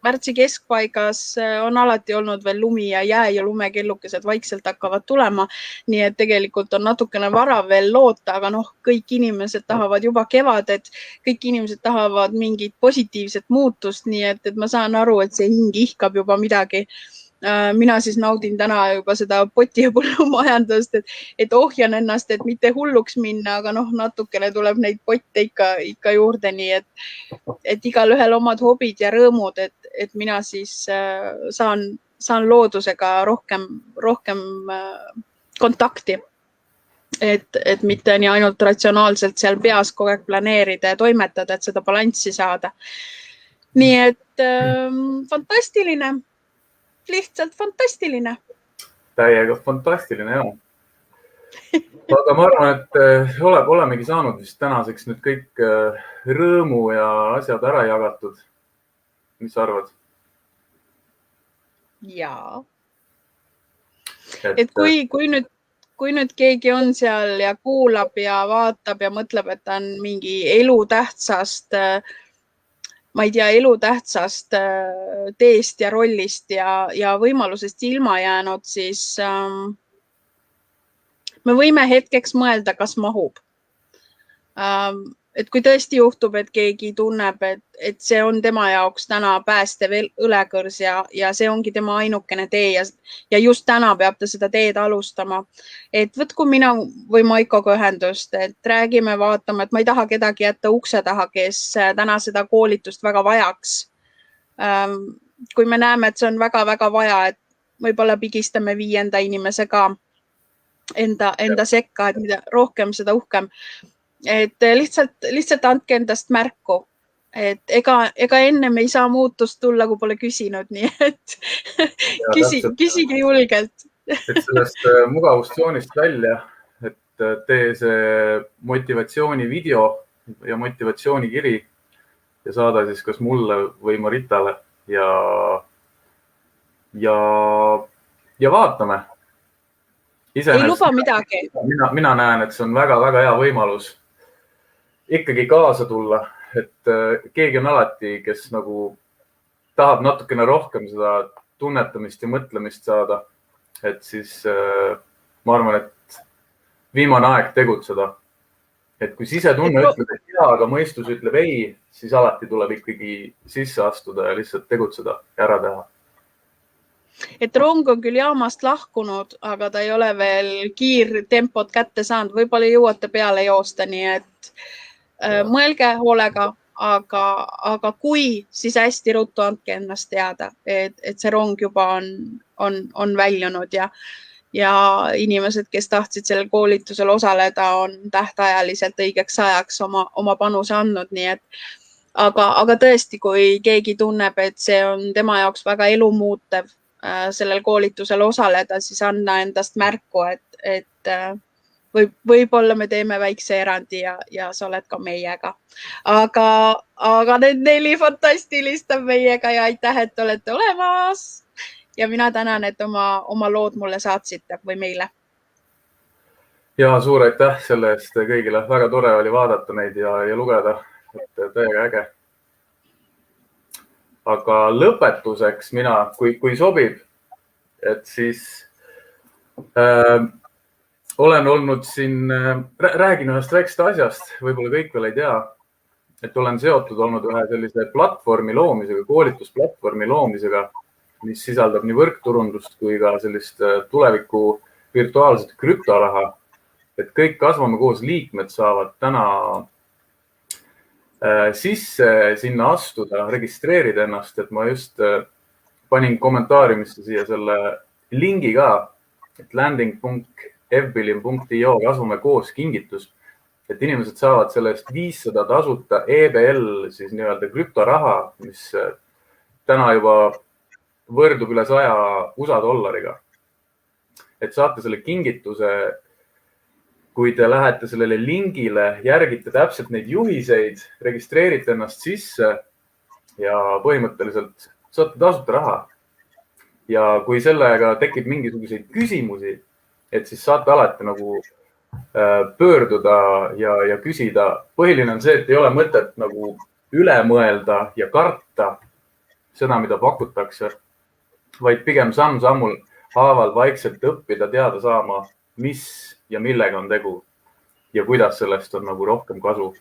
[SPEAKER 2] märtsi keskpaigas on alati olnud veel lumi ja jää ja lumekellukesed vaikselt hakkavad tulema. Nii et tegelikult on natukene vara veel loota, aga noh, kõik inimesed tahavad juba kevadet, kõik inimesed tahavad mingit positiivset muutust, nii et ma saan aru, et see hing ihkab juba midagi. Mina siis naudin täna juba seda poti- ja põllumajandust, et ohjan ennast, et mitte hulluks minna, aga noh, natukene tuleb neid potte ikka juurde, nii et igal ühel omad hobid ja rõõmud, et mina siis saan loodusega rohkem kontakti, et mitte nii ainult ratsionaalselt seal peas kogu aeg planeerida ja toimetada, et seda balanssi saada. Nii et fantastiline. Lihtsalt fantastiline.
[SPEAKER 1] Täiega fantastiline, jah. Aga ma arvan, et olemegi saanud vist tänaseks nüüd kõik rõõmu ja asjad ära jagatud. Mis sa arvad?
[SPEAKER 2] Jaa. Et kui nüüd keegi on seal ja kuulab ja vaatab ja mõtleb, et ta on mingi elutähtsast teest ja rollist ja võimalusest ilma jäänud, siis me võime hetkeks mõelda, kas mahub. Et kui tõesti juhtub, et keegi tunneb, et see on tema jaoks täna päästev õlekõrs ja see ongi tema ainukene tee ja just täna peab ta seda teed alustama. Et võtku mina või Maikoga ühendust, et räägime, vaatame, et ma ei taha kedagi jätta ukse taha, kes täna seda koolitust väga vajaks. Kui me näeme, et see on väga-väga vaja, et võib-olla pigistame 5. inimese ka enda sekka, et mida rohkem, seda uhkem. Et lihtsalt andke endast märku, et ega ennem ei saa muutust tulla, kui pole küsinud, nii et küsige julgelt.
[SPEAKER 1] Et sellest mugavustsoonist välja, et tee see motivatsioonivideo ja motivatsioonikiri ja saada siis kas mulle või Maritale ja vaatame.
[SPEAKER 2] Ei luba midagi.
[SPEAKER 1] Mina näen, et see on väga-väga hea võimalus ikkagi kaasa tulla, et keegi on alati, kes nagu tahab natukene rohkem seda tunnetamist ja mõtlemist saada. Et siis ma arvan, et viimane aeg tegutseda. Et kui sisetunne ütleb, et jaa, aga mõistus ütleb ei, siis alati tuleb ikkagi sisse astuda ja lihtsalt tegutseda ja ära teha.
[SPEAKER 2] Et rong on küll jaamast lahkunud, aga ta ei ole veel kiirtempot kätte saanud. Võib-olla jõuate peale joosta, nii et mõelge hoolega, aga kui, siis hästi ruttu andke ennast teada, et see rong juba on väljunud ja inimesed, kes tahtsid sellel koolitusel osaleda, on tähtajaliselt õigeks ajaks oma panuse andnud, nii et aga tõesti, kui keegi tunneb, et see on tema jaoks väga elumuutev sellel koolitusel osaleda, siis anna endast märku, et võib-olla me teeme väikse erandi ja sa oled ka meiega. Aga need 4 fantastilist on meiega ja aitäh, et olete olemas. Ja mina tänan, et oma lood mulle saatsite või meile.
[SPEAKER 1] Ja suur aitäh selle eest kõigile. Väga tore oli vaadata neid ja lugeda. Täiega äge. Aga lõpetuseks mina, kui sobib, et siis olen olnud siin, räägin ühest väikest asjast, võib-olla kõik veel ei tea, et olen seotud olnud ühe sellise platvormi loomisega, koolitusplatvormi loomisega, mis sisaldab nii võrkturundust kui ka sellist tuleviku virtuaalset krüptoraha. Et kõik Kasvame koos liikmed saavad täna sisse sinna astuda, registreerida ennast, et ma just panin kommentaariumisse siia selle lingi ka, et landing.fbilim.io asume koos kingitus, et inimesed saavad selle eest 500 tasuta EBL siis nii-öelda krüptoraha, mis täna juba võrdub üle 100 USA dollariga. Et saate selle kingituse, kui te lähete sellele lingile, järgite täpselt neid juhiseid, registreerite ennast sisse ja põhimõtteliselt saate tasuta raha. Ja kui sellega tekib mingisuguseid küsimusi, et siis saate alati nagu pöörduda ja küsida. Põhiline on see, et ei ole mõtet nagu üle mõelda ja karta seda, mida pakutakse, vaid pigem samm-sammul haaval vaikselt õppida, teada saama, mis ja millega on tegu ja kuidas sellest on nagu rohkem kasu.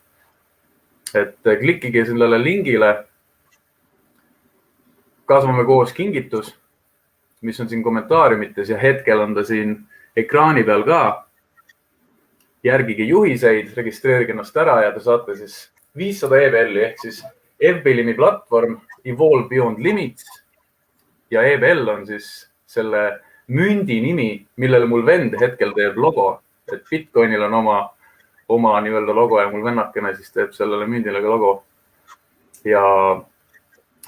[SPEAKER 1] Et klikkige sellele lingile. Kasvame koos kingitus, mis on siin kommentaariumites ja hetkel on ta siin ekraani peal ka. Järgige juhiseid, registreerige ennast ära ja te saate siis 500 EBL-i ehk siis FBilimi platvorm Evolve Beyond Limits ja EBL on siis selle mündi nimi, millele mul vend hetkel teeb logo, et Bitcoinil on oma nii-öelda logo ja mul vennakene siis teeb sellele mündile ka logo. Ja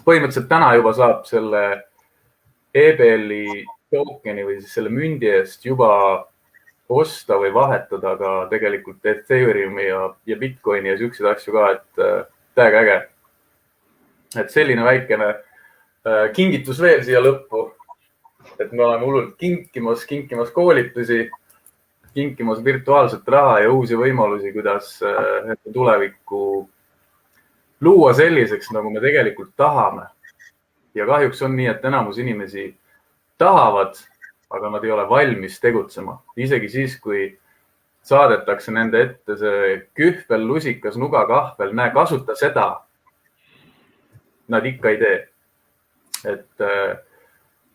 [SPEAKER 1] põhimõtteliselt täna juba saab selle EBL-i tokeni või siis selle mündi eest juba osta või vahetada ka tegelikult Ethereumi ja Bitcoini ja siukseid asju ka, et täiega äge. Et selline väikene kingitus veel siia lõppu, et me oleme hullult kinkimas koolitusi, kinkimas virtuaalset raha ja uusi võimalusi, kuidas tulevikku luua selliseks, nagu me tegelikult tahame. Ja kahjuks on nii, et enamus inimesi tahavad, aga nad ei ole valmis tegutsema. Isegi siis, kui saadetakse nende ette see kühvel, lusikas, nugakahvel, näe, kasuta seda. Nad ikka ei tee. Et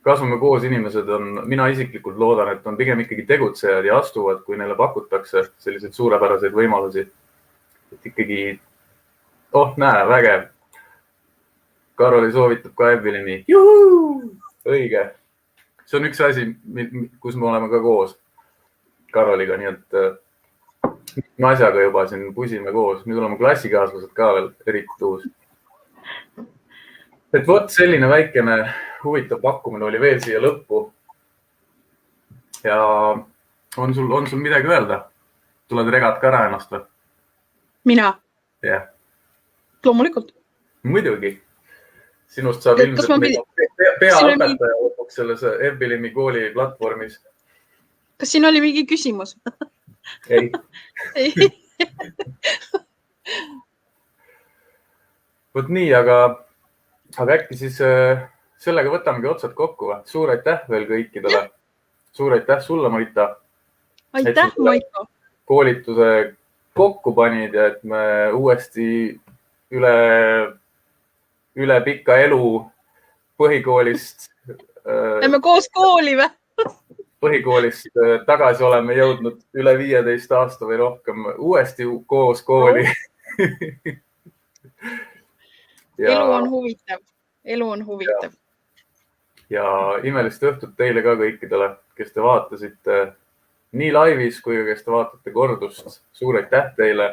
[SPEAKER 1] kasvame koos inimesed on, mina isiklikult loodan, et on pigem ikkagi tegutsejad ja astuvad, kui neile pakutakse selliseid suurepäraseid võimalusi. Et ikkagi, näe, vägev. Karoli soovitab ka FBilimi. Juhuu! Õige. See on üks asi, kus me oleme ka koos Karoliga, nii et me asjaga juba siin pusime koos. Nüüd oleme klassikaaslased ka veel eriti uus. Et võt selline väikene huvitav pakkumine oli veel siia lõppu. Ja on sul midagi öelda? Tuled regad ka ära ennast või?
[SPEAKER 2] Mina?
[SPEAKER 1] Jah.
[SPEAKER 2] Loomulikult.
[SPEAKER 1] Muidugi. Sinust saab ilmselt peaõpetaja lõpuks selles FBilimi kooli platvormis.
[SPEAKER 2] Kas siin oli mingi küsimus?
[SPEAKER 1] Ei. Võt nii, aga äkki siis sellega võtamegi otsad kokku. Suur aitäh veel kõikidele. Suur aitäh sulle, Marita.
[SPEAKER 2] Aitäh, Maiko.
[SPEAKER 1] Koolituse kokku panid ja et me uuesti üle pikka elu põhikoolist.
[SPEAKER 2] Lähme koos kooli või?
[SPEAKER 1] Põhikoolist tagasi oleme jõudnud üle 15 aasta või rohkem uuesti koos kooli.
[SPEAKER 2] Elu on huvitav.
[SPEAKER 1] Ja imelist õhtut teile ka kõikidele, kes te vaatasite nii laivis kui ka kes te vaatate kordust. Suur aitäh teile.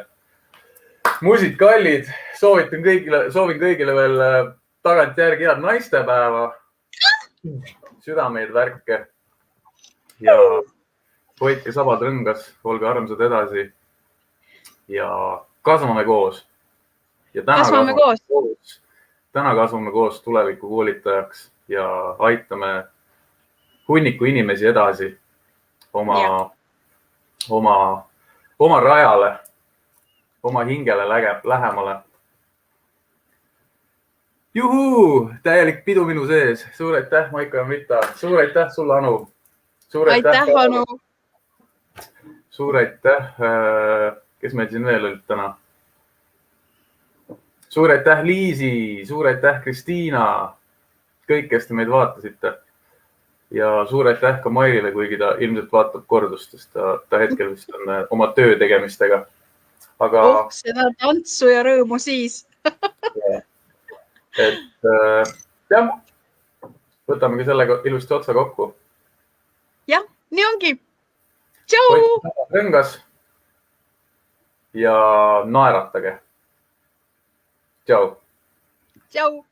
[SPEAKER 1] Musid kallid, soovin kõigile veel tagantjärgi head naistepäeva, südameid värke ja hoidke sabad rõngas, olge armsad edasi ja kasvame koos. Ja täna kasvame koos tuleviku koolitajaks ja aitame hunniku inimesi edasi oma rajale, oma hingele lähemale. Juhuu, täielik pidu minu sees. Suur aitäh, Maiko ja Mita. Suur aitäh sulle, Anu.
[SPEAKER 2] Aitäh, Anu.
[SPEAKER 1] Suur aitäh. Kes meil siin veel olid täna? Suur aitäh, Liisi. Suur aitäh, Kristiina. Kõik, kes te meid vaatasite. Ja suur aitäh ka Mairile, kuigi ta ilmselt vaatab kordust, sest ta hetkel vist on oma töö tegemistega. Aga...
[SPEAKER 2] seda tantsu ja rõõmu siis.
[SPEAKER 1] Et jah, võtamegi sellega ilusti otsa kokku.
[SPEAKER 2] Jah, nii ongi. Tšau!
[SPEAKER 1] Rõngas ja naeratage. Tšau!
[SPEAKER 2] Tšau!